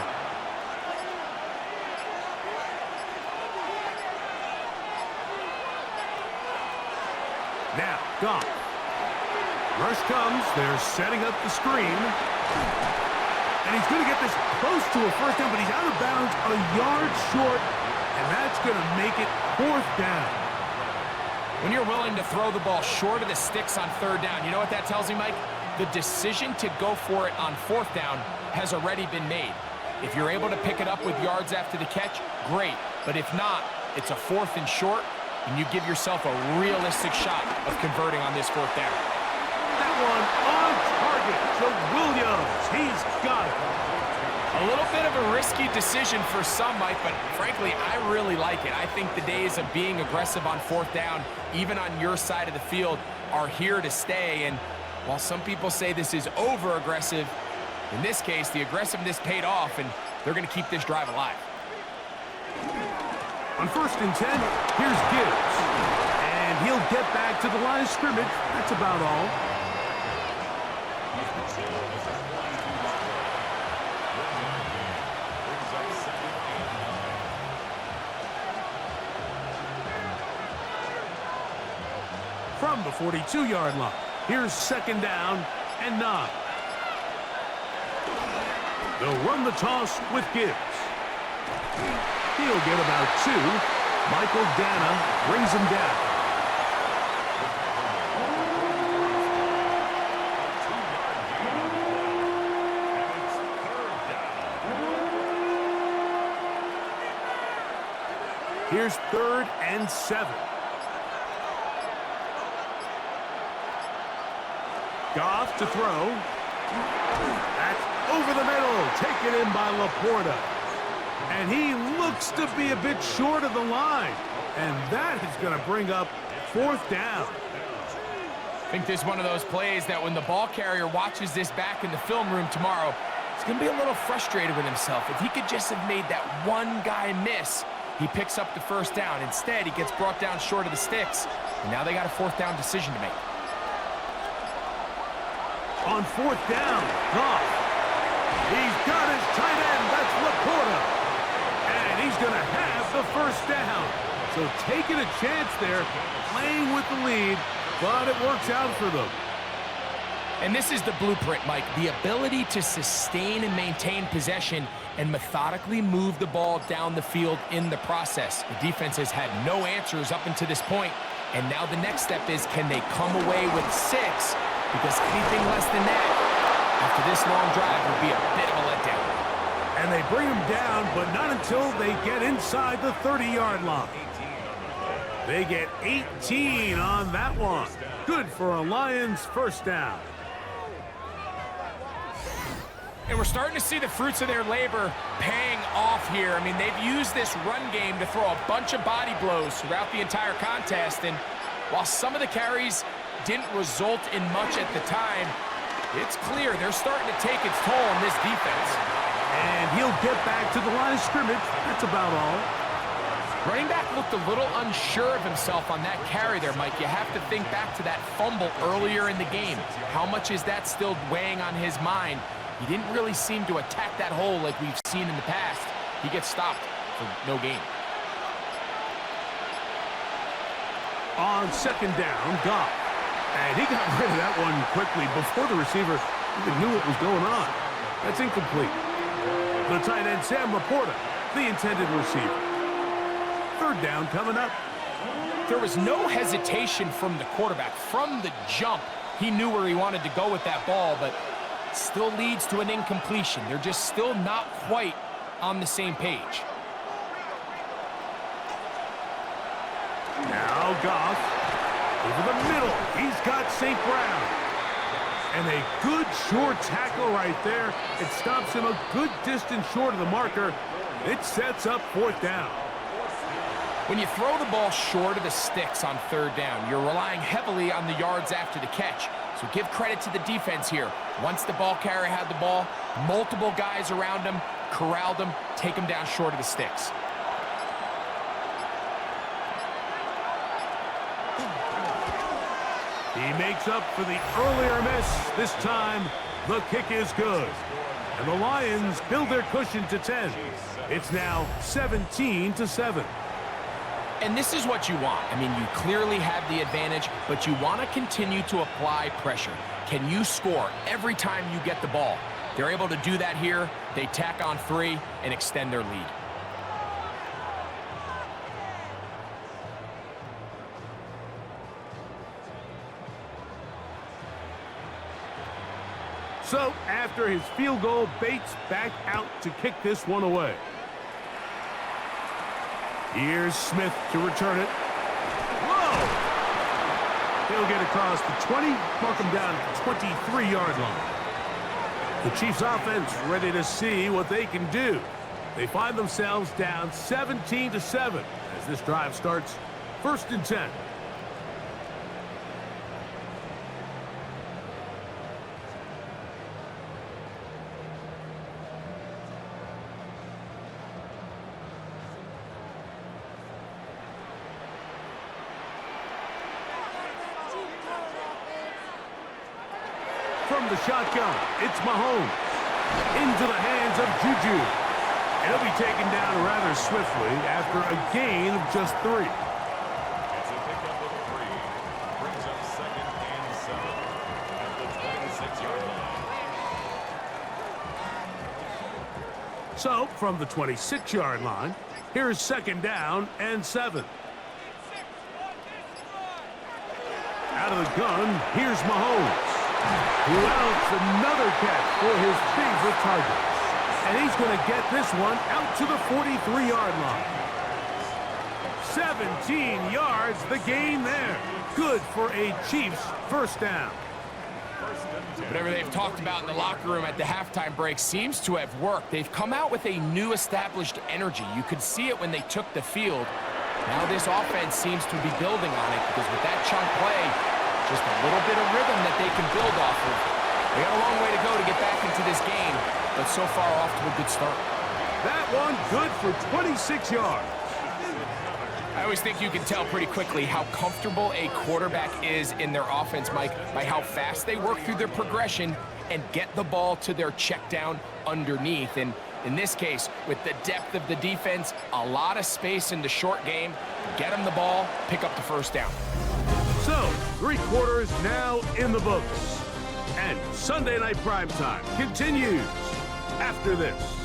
Now, Goff. Rush comes. They're setting up the screen. And he's going to get this close to a first down, but he's out of bounds a yard short, and that's going to make it 4th down. When you're willing to throw the ball short of the sticks on third down, you know what that tells me, Mike? The decision to go for it on fourth down has already been made. If you're able to pick it up with yards after the catch, great. But if not, it's a fourth and short, and you give yourself a realistic shot of converting on this fourth down. That one on target to Williams. He's got it. A little bit of a risky decision for some, Mike, but frankly, I really like it. I think the days of being aggressive on fourth down, even on your side of the field, are here to stay. And while some people say this is over-aggressive, in this case, the aggressiveness paid off, and they're going to keep this drive alive. On 1st and 10, here's Gibbs. And he'll get back to the line of scrimmage. That's about all. From the 42-yard line, here's 2nd down and 9. They'll run the toss with Gibbs. He'll get about 2. Michael Dana brings him down. Here's 3rd and 7. Goff to throw. That's over the middle, taken in by Laporta. And he looks to be a bit short of the line. And that is going to bring up 4th down. I think this is one of those plays that when the ball carrier watches this back in the film room tomorrow, he's going to be a little frustrated with himself. If he could just have made that one guy miss, he picks up the 1st down. Instead, he gets brought down short of the sticks. And now they got a 4th down decision to make. On 4th down, Goff. He's got his tight end. That's Laporta. And he's going to have the 1st down. So taking a chance there, playing with the lead, but it works out for them. And this is the blueprint, Mike. The ability to sustain and maintain possession and methodically move the ball down the field in the process. The defense has had no answers up until this point. And now the next step is, can they come away with 6? Because anything less than that, after this long drive, would be a bit of a letdown. And they bring him down, but not until they get inside the 30-yard line. They get 18 on that one. Good for a Lions 1st down. And we're starting to see the fruits of their labor paying off here. I mean, they've used this run game to throw a bunch of body blows throughout the entire contest. And while some of the carries didn't result in much at the time, it's clear they're starting to take its toll on this defense. And he'll get back to the line of scrimmage. That's about all. Running back looked a little unsure of himself on that carry there, Mike. You have to think back to that fumble earlier in the game. How much is that still weighing on his mind? He didn't really seem to attack that hole like we've seen in the past. He gets stopped for no gain. On 2nd down, Goff. And he got rid of that one quickly before the receiver even knew what was going on. That's incomplete. The tight end, Sam Laporta, the intended receiver. 3rd down coming up. There was no hesitation from the quarterback. From the jump, he knew where he wanted to go with that ball, but still leads to an incompletion. They're just still not quite on the same page. Now Goff. Over the middle, he's got St. Brown. And a good short tackle right there. It stops him a good distance short of the marker. It sets up 4th down. When you throw the ball short of the sticks on 3rd down, you're relying heavily on the yards after the catch. So give credit to the defense here. Once the ball carrier had the ball, multiple guys around him, corralled him, take him down short of the sticks. He makes up for the earlier miss. This time, the kick is good. And the Lions build their cushion to 10. It's now 17-7. And this is what you want. I mean, you clearly have the advantage, but you want to continue to apply pressure. Can you score every time you get the ball? They're able to do that here. They tack on 3 and extend their lead. So, after his field goal, Bates back out to kick this one away. Here's Smith to return it. Whoa! He'll get across the 20, mark him down at the 23-yard line. The Chiefs offense ready to see what they can do. They find themselves down 17-7 as this drive starts 1st and 10. From the shotgun, it's Mahomes. Into the hands of Juju. He'll be taken down rather swiftly after a gain of just 3. It's a pickup of 3. Brings up 2nd and 7 at the 26-yard line. So, from the 26-yard line, here's 2nd down and 7. Out of the gun, here's Mahomes. Who else another catch for his favorite target. And he's going to get this one out to the 43-yard line. 17 yards, the gain there. Good for a Chiefs first down. Whatever they've talked about in the locker room at the halftime break seems to have worked. They've come out with a new established energy. You could see it when they took the field. Now this offense seems to be building on it because with that chunk play, just a little bit of rhythm that they can build off of. They got a long way to go to get back into this game, but so far off to a good start. That one good for 26 yards. I always think you can tell pretty quickly how comfortable a quarterback is in their offense, Mike, by how fast they work through their progression and get the ball to their check down underneath. And in this case, with the depth of the defense, a lot of space in the short game, get them the ball, pick up the first down. So, 3 quarters now in the books. And Sunday Night Primetime continues after this.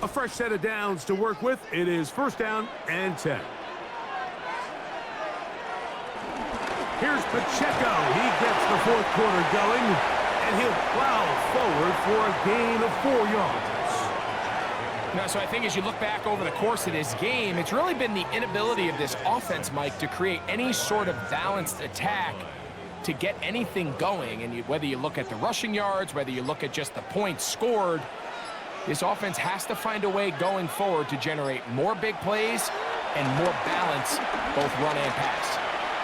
A fresh set of downs to work with. It is 1st down and 10. Here's Pacheco. He gets the 4th quarter going, and he'll plow forward for a gain of 4 yards. Now, so I think as you look back over the course of this game, it's really been the inability of this offense, Mike, to create any sort of balanced attack to get anything going. And whether you look at the rushing yards, whether you look at just the points scored, this offense has to find a way going forward to generate more big plays and more balance, both run and pass.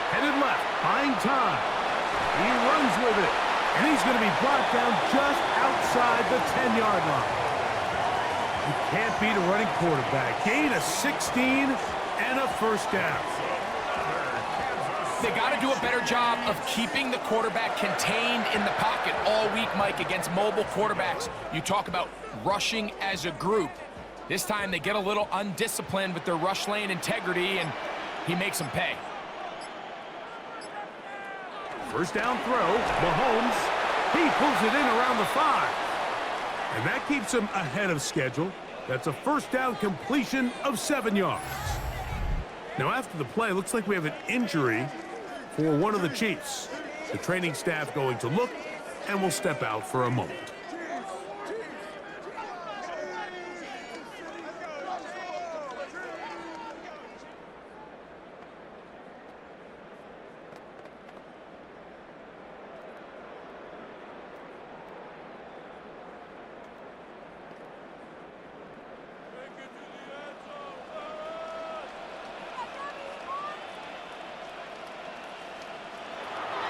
Headed left, buying time. He runs with it, and he's going to be brought down just outside the 10-yard line. You can't beat a running quarterback. Gain of 16 and a 1st down. They got to do a better job of keeping the quarterback contained in the pocket all week, Mike, against mobile quarterbacks. You talk about rushing as a group. This time they get a little undisciplined with their rush lane integrity, and he makes them pay. 1st down throw, Mahomes. He pulls it in around the 5. And that keeps him ahead of schedule. That's a 1st down completion of 7 yards. Now after the play, looks like we have an injury for one of the Chiefs. The training staff going to look and will step out for a moment.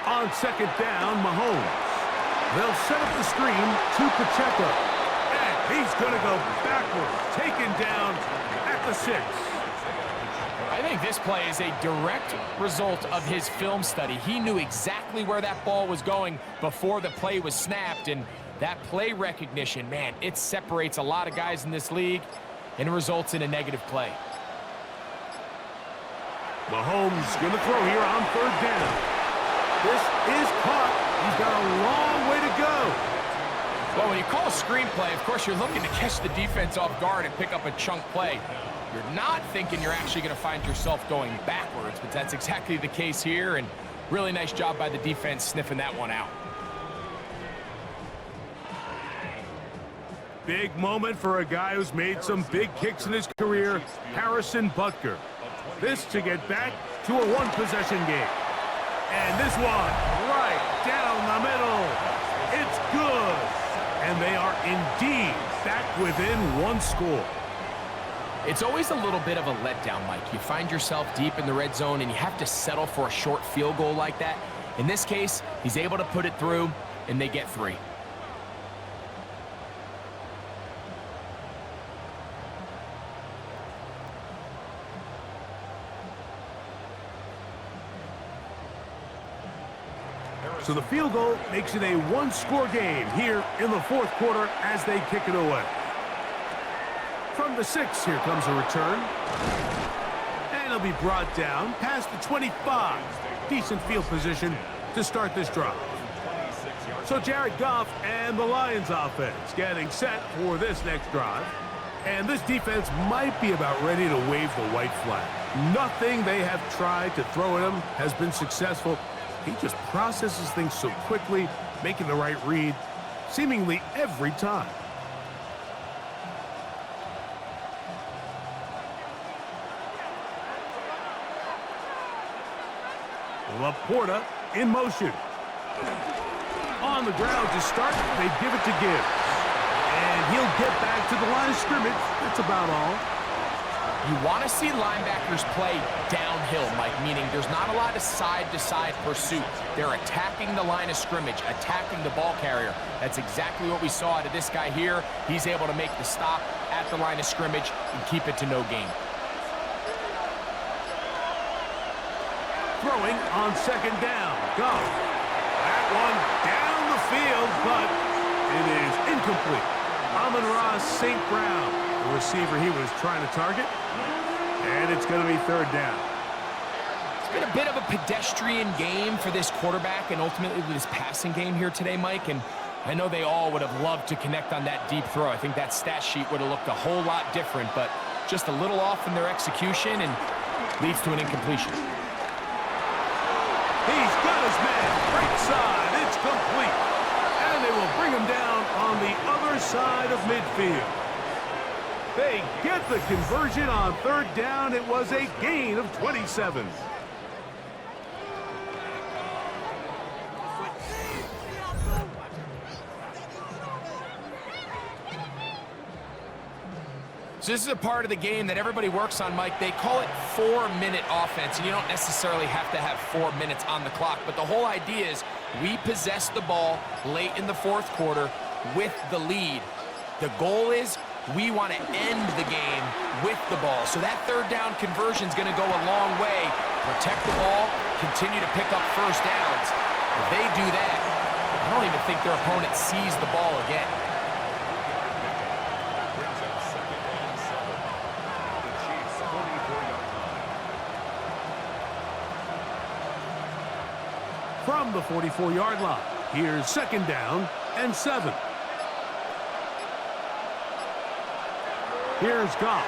On 2nd down, Mahomes. They'll set up the screen to Pacheco. And he's going to go backwards, taken down at the 6. I think this play is a direct result of his film study. He knew exactly where that ball was going before the play was snapped, and that play recognition, man, it separates a lot of guys in this league and results in a negative play. Mahomes going to throw here on 3rd down. This is caught. He's got a long way to go. Well, when you call a screenplay, of course, you're looking to catch the defense off guard and pick up a chunk play. You're not thinking you're actually going to find yourself going backwards, but that's exactly the case here, and really nice job by the defense sniffing that one out. Big moment for a guy who's made some big kicks in his career, Harrison Butker. This to get back to a one-possession game. And this one, right down the middle. It's good. And they are indeed back within one score. It's always a little bit of a letdown, Mike. You find yourself deep in the red zone, and you have to settle for a short field goal like that. In this case, he's able to put it through, and they get 3. So the field goal makes it a one-score game here in the fourth quarter as they kick it away. From the 6, here comes a return. And it'll be brought down past the 25. Decent field position to start this drive. So Jared Goff and the Lions offense getting set for this next drive. And this defense might be about ready to wave the white flag. Nothing they have tried to throw at him has been successful. He just processes things so quickly, making the right read, seemingly every time. Laporta in motion. On the ground to start, they give it to Gibbs. And he'll get back to the line of scrimmage. That's about all. You want to see linebackers play downhill, Mike, meaning there's not a lot of side-to-side pursuit. They're attacking the line of scrimmage, attacking the ball carrier. That's exactly what we saw out of this guy here. He's able to make the stop at the line of scrimmage and keep it to no gain. Throwing on second down. Goff. That one down the field, but it is incomplete. Amon-Ra St. Brown, the receiver he was trying to target. And it's going to be third down. It's been a bit of a pedestrian game for this quarterback and ultimately this passing game here today, Mike. And I know they all would have loved to connect on that deep throw. I think that stat sheet would have looked a whole lot different, but just a little off in their execution and leads to an incompletion. He's got his man. Right side. It's complete. And they will bring him down on the other side of midfield. They get the conversion on third down. It was a gain of 27. So this is a part of the game that everybody works on, Mike. They call it 4-minute offense, and you don't necessarily have to have 4 minutes on the clock. But the whole idea is we possess the ball late in the fourth quarter with the lead. The goal is we want to end the game with the ball. So that third down conversion is going to go a long way. Protect the ball, continue to pick up first downs. If they do that, I don't even think their opponent sees the ball again. From the 44-yard line, here's second down and 7. Here's Goff.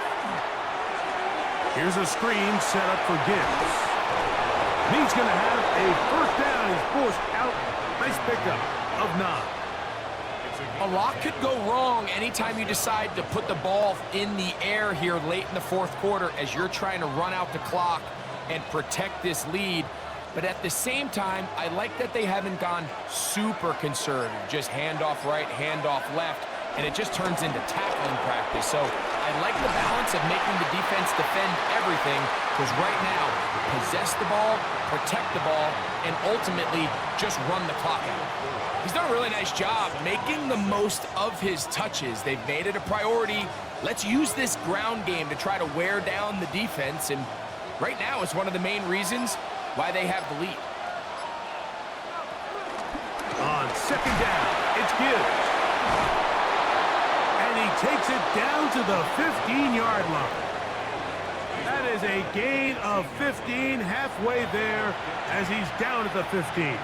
Here's a screen set up for Gibbs. And he's going to have a first down. He's forced out. Nice pickup of 9. A lot could go wrong anytime you decide to put the ball in the air here late in the fourth quarter as you're trying to run out the clock and protect this lead. But at the same time, I like that they haven't gone super conservative. Just handoff right, handoff left, and it just turns into tackling practice. So I like the balance of making the defense defend everything, because right now, possess the ball, protect the ball, and ultimately just run the clock out. He's done a really nice job making the most of his touches. They've made it a priority. Let's use this ground game to try to wear down the defense, and right now it's one of the main reasons why they have the lead. On second down, it's Gibbs. And he takes it down to the 15-yard line. That is a gain of 15, halfway there as he's down at the 15.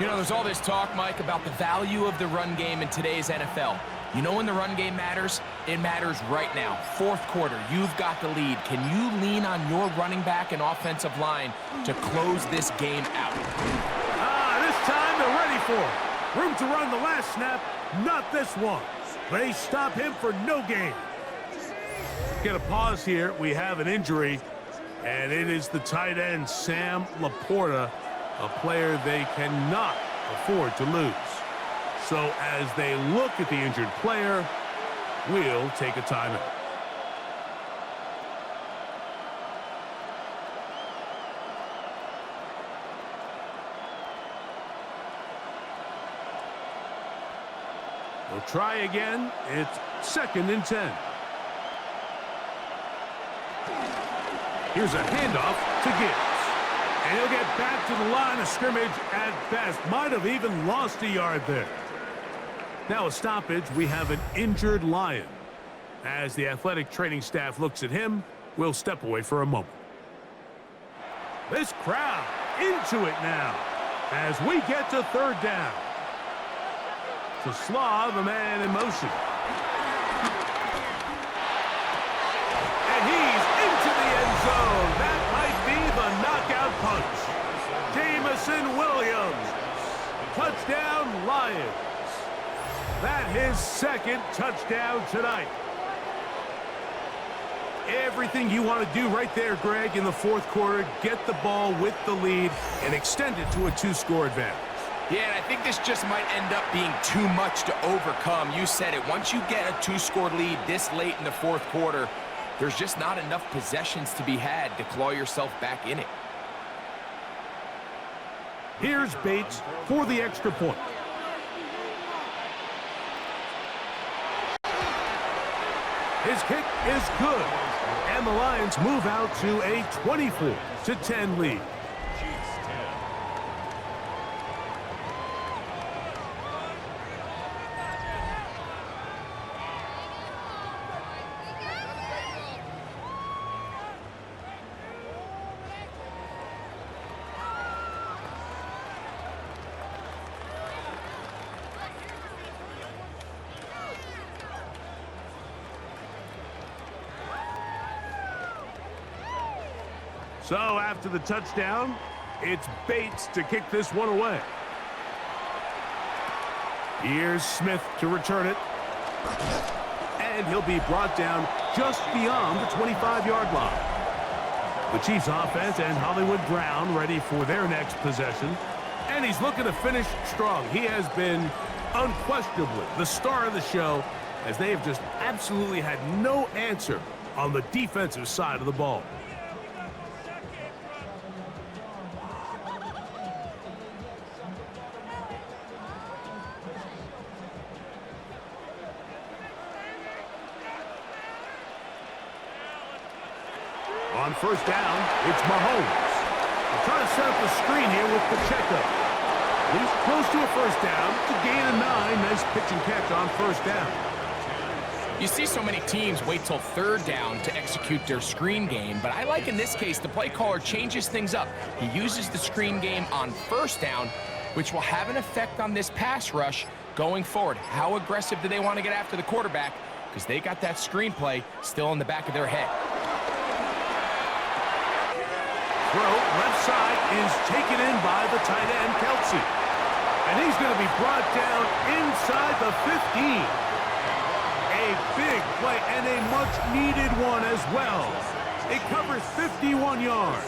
You know, there's all this talk, Mike, about the value of the run game in today's NFL. You know when the run game matters? It matters right now. Fourth quarter, you've got the lead. Can you lean on your running back and offensive line to close this game out? This time they're ready for it. Room to run the last snap, not this one. They stop him for no gain. Get a pause here. We have an injury, and it is the tight end, Sam Laporta, a player they cannot afford to lose. So as they look at the injured player, we'll take a timeout. We'll try again. It's 2nd and 10. Here's a handoff to Gibbs. And he'll get back to the line of scrimmage at best. Might have even lost a yard there. Now a stoppage. We have an injured Lion. As the athletic training staff looks at him, we'll step away for a moment. This crowd into it now as we get to 3rd down. To Slaw, the man in motion. And he's into the end zone. That might be the knockout punch. Jamison Williams. Touchdown, Lions. That his 2nd touchdown tonight. Everything you want to do right there, Greg, in the 4th quarter, get the ball with the lead and extend it to a 2-score advantage. Yeah, and I think this just might end up being too much to overcome. You said it. Once you get a 2-score lead this late in the 4th quarter, there's just not enough possessions to be had to claw yourself back in it. Here's Bates for the extra point. His kick is good, and the Lions move out to a 24-10 lead. So after the touchdown, it's Bates to kick this one away. Here's Smith to return it. And he'll be brought down just beyond the 25-yard line. The Chiefs offense and Hollywood Brown ready for their next possession. And he's looking to finish strong. He has been unquestionably the star of the show, as they have just absolutely had no answer on the defensive side of the ball. On 1st down, it's Mahomes. They're trying to set up the screen here with Pacheco. He's close to a 1st down to gain a 9. Nice pitch and catch on 1st down. You see so many teams wait till 3rd down to execute their screen game, but I like in this case the play caller changes things up. He uses the screen game on 1st down, which will have an effect on this pass rush going forward. How aggressive do they want to get after the quarterback? Because they got that screen play still in the back of their head. Throw left side is taken in by the tight end, Kelsey. And he's going to be brought down inside the 15. A big play and a much-needed one as well. It covers 51 yards.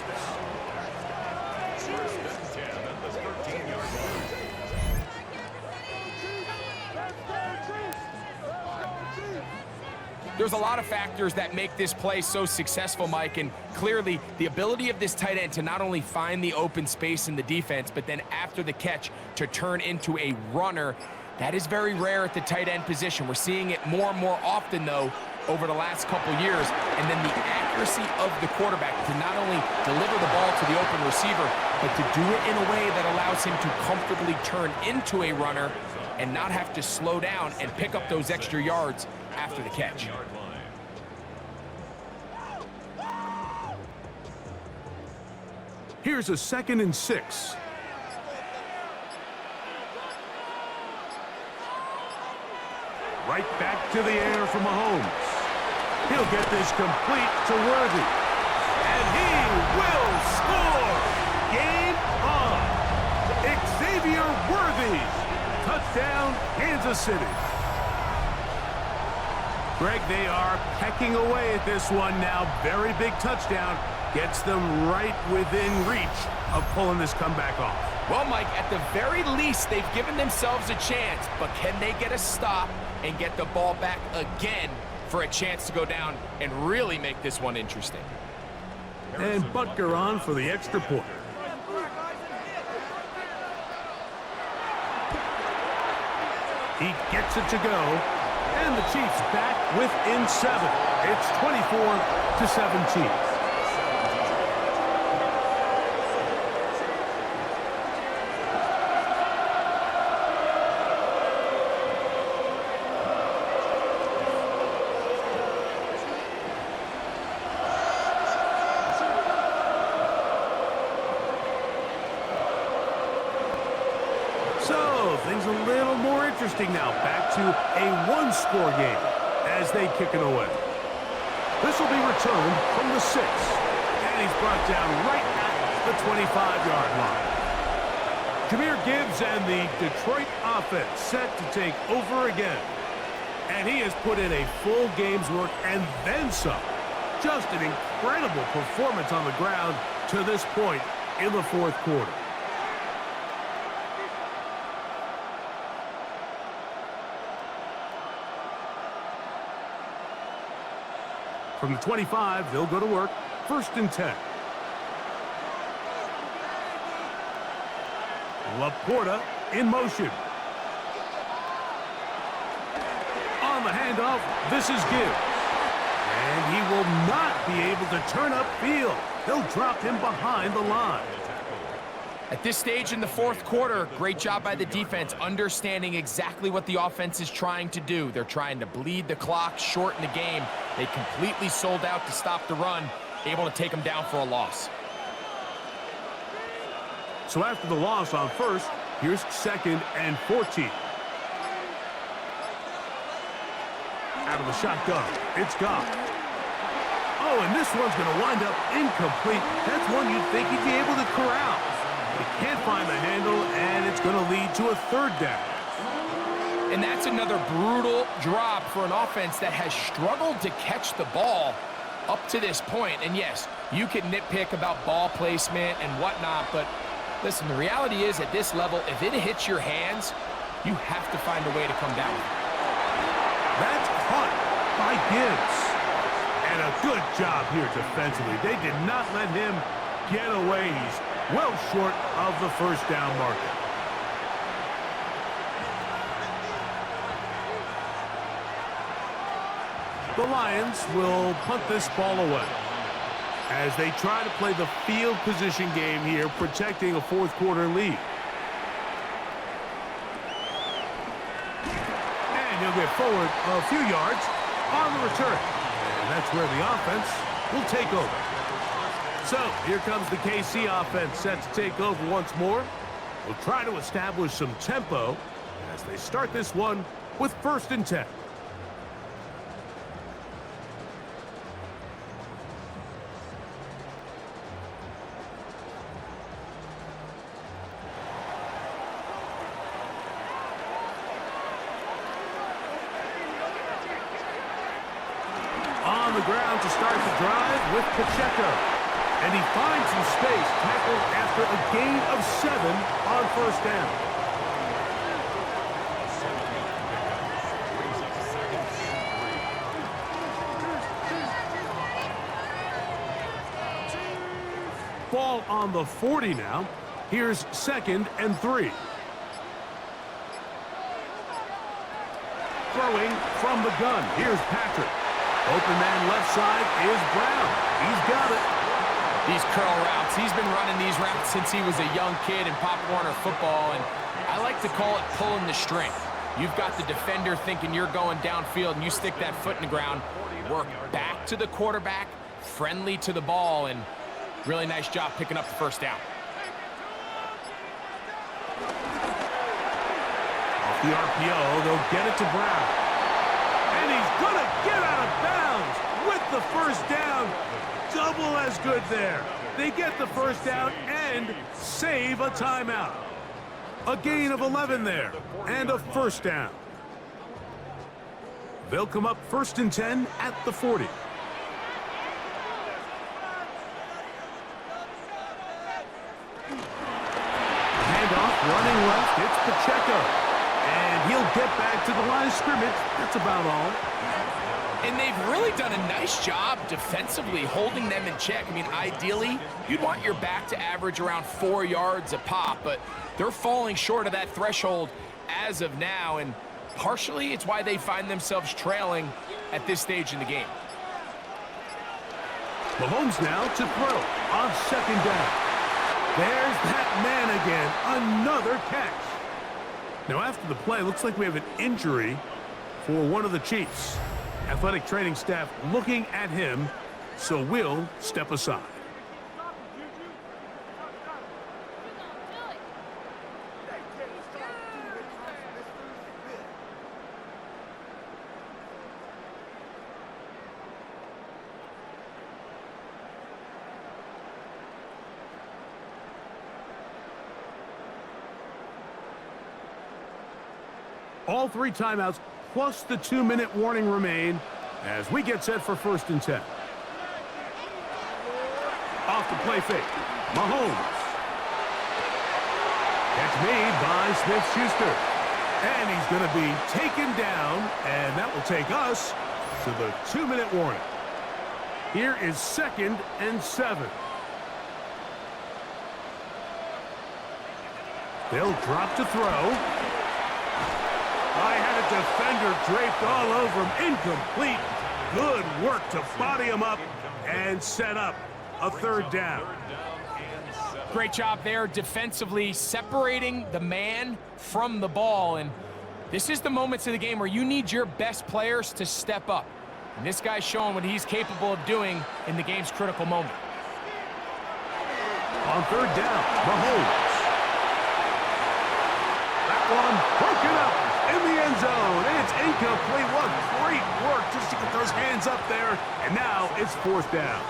There's a lot of factors that make this play so successful, Mike, and clearly the ability of this tight end to not only find the open space in the defense, but then after the catch to turn into a runner, that is very rare at the tight end position. We're seeing it more and more often, though, over the last couple years. And then the accuracy of the quarterback to not only deliver the ball to the open receiver, but to do it in a way that allows him to comfortably turn into a runner and not have to slow down and pick up those extra yards after the catch. Here's a 2nd and 6. Right back to the air for Mahomes. He'll get this complete to Worthy. And he will score! Game on! Xavier Worthy! Touchdown, Kansas City. Greg, they are pecking away at this one now. Very big touchdown. Gets them right within reach of pulling this comeback off. Well, Mike, at the very least, they've given themselves a chance, but can they get a stop and get the ball back again for a chance to go down and really make this one interesting? And Butker on for the extra point. He gets it to go, and the Chiefs back within 7. It's 24-17. So, things a little more interesting now. Back to a one-score game as they kick it away. This will be returned from the 6. And he's brought down right at the 25-yard line. Jahmyr Gibbs and the Detroit offense set to take over again. And he has put in a full game's work and then some. Just an incredible performance on the ground to this point in the fourth quarter. From the 25, they'll go to work. 1st and 10. Laporta in motion. On the handoff, this is Gibbs. And he will not be able to turn upfield. They'll drop him behind the line. At this stage in the fourth quarter, great job by the defense, understanding exactly what the offense is trying to do. They're trying to bleed the clock, shorten the game. They completely sold out to stop the run, able to take them down for a loss. So after the loss on 1st, here's 2nd and 14. Out of the shotgun, it's Goff. Oh, and this one's going to wind up incomplete. That's one you'd think he'd be able to corral. He can't find the handle, and it's going to lead to a 3rd down. And that's another brutal drop for an offense that has struggled to catch the ball up to this point. And yes, you can nitpick about ball placement and whatnot, but listen, the reality is at this level, if it hits your hands, you have to find a way to come down. That's caught by Gibbs. And a good job here defensively. They did not let him get away. He's well short of the 1st down marker. The Lions will punt this ball away as they try to play the field position game here, protecting a fourth quarter lead. And he'll get forward a few yards on the return. And that's where the offense will take over. So here comes the KC offense set to take over once more. We'll try to establish some tempo as they start this one with 1st and 10. On the ground to start the drive with Pacheco. And he finds some space, tackled after a gain of 7 on 1st down. Ball on the 40 now. Here's 2nd and 3. Throwing from the gun. Here's Patrick. Open man left side is Brown. He's got it. These curl routes, he's been running these routes since he was a young kid in Pop Warner football, and I like to call it pulling the string. You've got the defender thinking you're going downfield, and you stick that foot in the ground, work back to the quarterback, friendly to the ball, and really nice job picking up the 1st down. Off the RPO, they'll get it to Brown. And he's going to get out of bounds with the first down. Double as good there. They get the first down and save a timeout. A gain of 11 there and a first down. They'll come up 1st and 10 at the 40. Handoff running left. It's Pacheco. And he'll get back to the line of scrimmage. That's about all. And they've really done a nice job defensively holding them in check. I mean, ideally, you'd want your back to average around 4 yards a pop, but they're falling short of that threshold as of now, and partially it's why they find themselves trailing at this stage in the game. Mahomes now to throw on 2nd down. There's that man again, another catch. Now after the play, looks like we have an injury for one of the Chiefs. Athletic training staff looking at him, so we'll step aside. All 3 timeouts plus the 2-minute warning remain as we get set for 1st and 10. Off the play fake, Mahomes. It's made by Smith-Schuster. And he's going to be taken down, and that will take us to the 2-minute warning. Here is 2nd and 7. They'll drop to throw. I had a defender draped all over him. Incomplete. Good work to body him up and set up a 3rd down. Great job there defensively, separating the man from the ball. And this is the moments of the game where you need your best players to step up. And this guy's showing what he's capable of doing in the game's critical moment. On 3rd down, Mahomes. That one broken up in the end zone. It's incomplete. What great work just to get those hands up there. And now it's 4th down.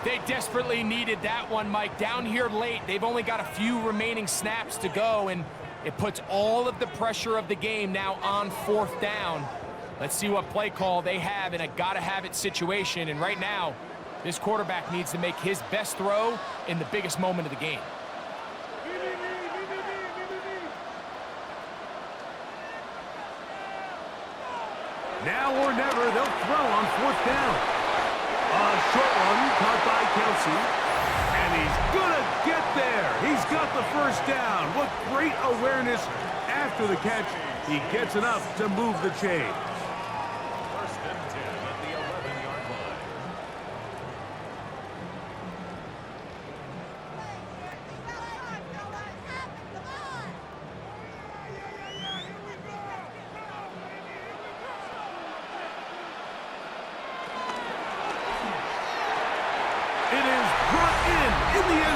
They desperately needed that one, Mike. Down here late, they've only got a few remaining snaps to go, and it puts all of the pressure of the game now on 4th down. Let's see what play call they have in a gotta-have-it situation. And right now, this quarterback needs to make his best throw in the biggest moment of the game. Now or never, they'll throw on 4th down. A short one caught by Kelsey. And he's going to get there. He's got the first down. What great awareness after the catch. He gets enough to move the chain. 1st and 10 at the 11-yard line.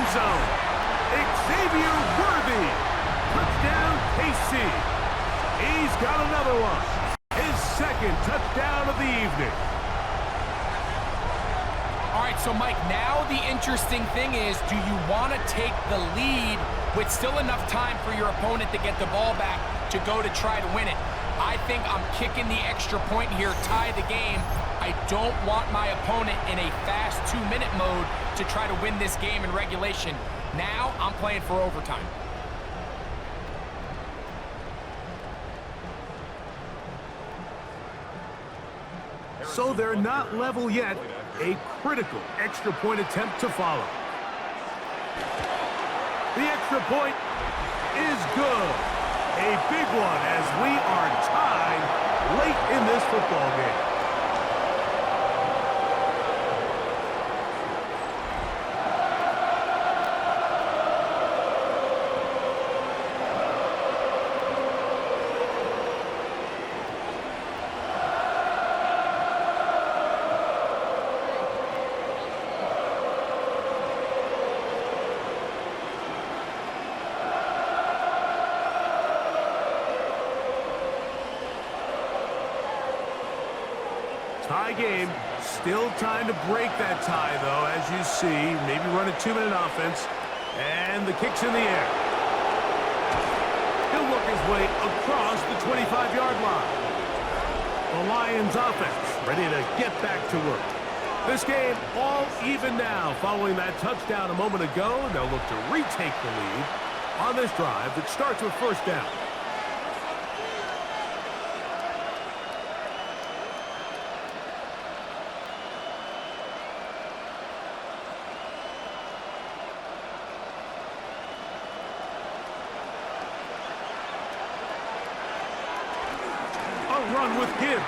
Zone. Xavier Worthy. Touchdown, KC. He's got another one. His 2nd touchdown of the evening. All right, so Mike, now the interesting thing is, do you want to take the lead with still enough time for your opponent to get the ball back to go to try to win it? I think I'm kicking the extra point here, tie the game. I don't want my opponent in a fast 2-minute mode to try to win this game in regulation. Now I'm playing for overtime. So they're not level yet. A critical extra point attempt to follow. The extra point is good. A big one as we are tied late in this football game. Tie game. Still time to break that tie, though, as you see. Maybe run a 2-minute offense. And the kick's in the air. He'll work his way across the 25-yard line. The Lions offense ready to get back to work. This game all even now following that touchdown a moment ago. They'll look to retake the lead on this drive that starts with first down. Run with Gibbs.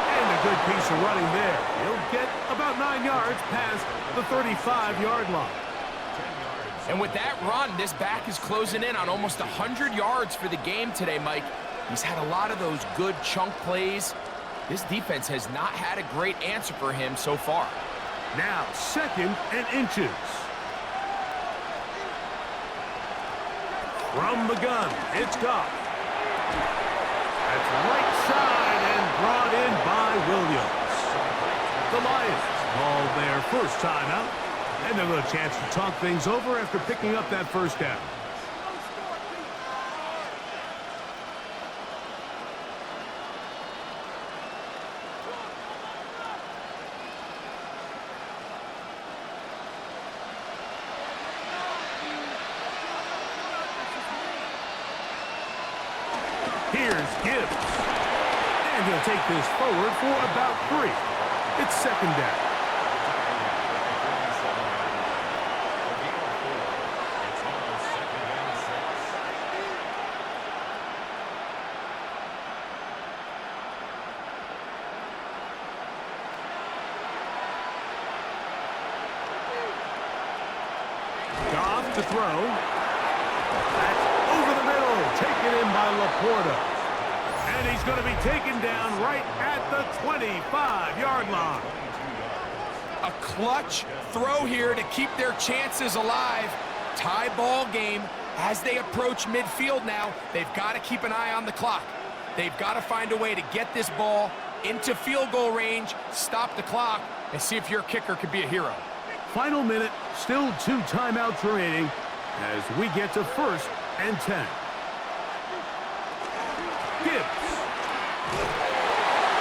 And a good piece of running there. He'll get about 9 yards past the 35-yard line. And with that run, this back is closing in on almost 100 yards for the game today, Mike. He's had a lot of those good chunk plays. This defense has not had a great answer for him so far. Now, 2nd and inches. From the gun, it's Goff. That's right side and brought in by Williams. The Lions call their first timeout, and they'll have a chance to talk things over after picking up that first down. Here's Gibbs. And he'll take this forward for about 3. It's 2nd down. Goff to throw. Over the middle, taken in by Laporta. And he's going to be taken down right at the 25-yard line. A clutch throw here to keep their chances alive. Tie ball game as they approach midfield now. They've got to keep an eye on the clock. They've got to find a way to get this ball into field goal range, stop the clock, and see if your kicker could be a hero. Final minute, still 2 timeouts remaining as we get to 1st and 10. Gibbs.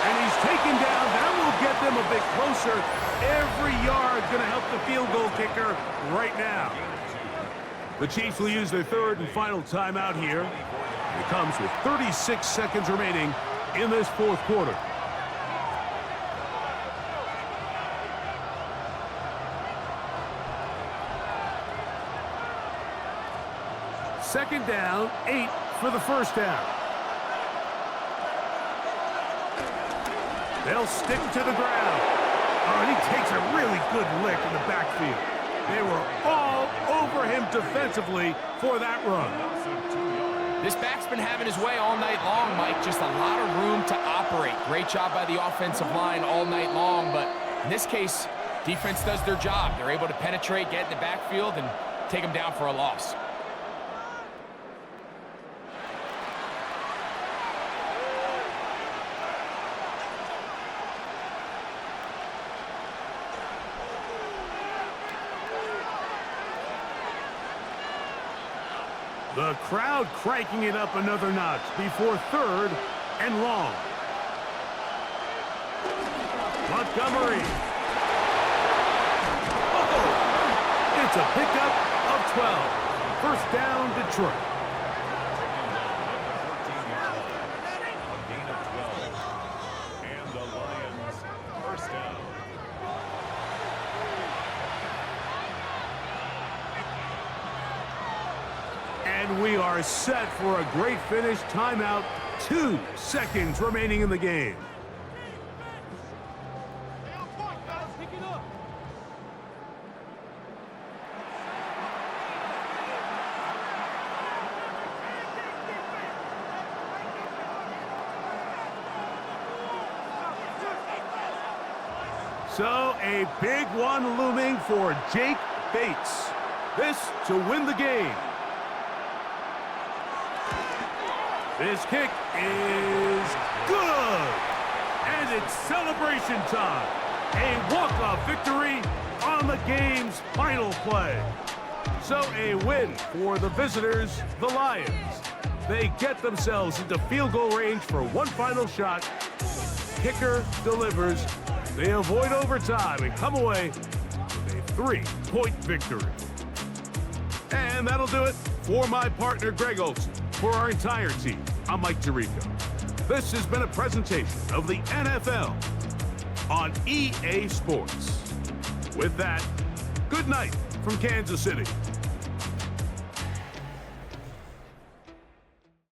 And he's taken down. That will get them a bit closer. Every yard going to help the field goal kicker right now. The Chiefs will use their 3rd and final timeout here. It comes with 36 seconds remaining in this 4th quarter. Second down, 8 for the first down. They'll stick to the ground. Oh, and he takes a really good lick in the backfield. They were all over him defensively for that run. This back's been having his way all night long, Mike. Just a lot of room to operate. Great job by the offensive line all night long, but in this case, defense does their job. They're able to penetrate, get in the backfield, and take them down for a loss. The crowd cranking it up another notch before 3rd and long. Montgomery. Oh, it's a pickup of 12. First down, Detroit. And the Lions, first down. And we are set for a great finish. Timeout. 2 seconds remaining in the game. So a big one looming for Jake Bates. This to win the game. This kick is good. And it's celebration time. A walk-off victory on the game's final play. So a win for the visitors, the Lions. They get themselves into field goal range for one final shot. Kicker delivers. They avoid overtime and come away with a 3-point victory. And that'll do it for my partner, Greg Olson. For our entire team, I'm Mike Tirico. This has been a presentation of the NFL on EA Sports. With that, good night from Kansas City.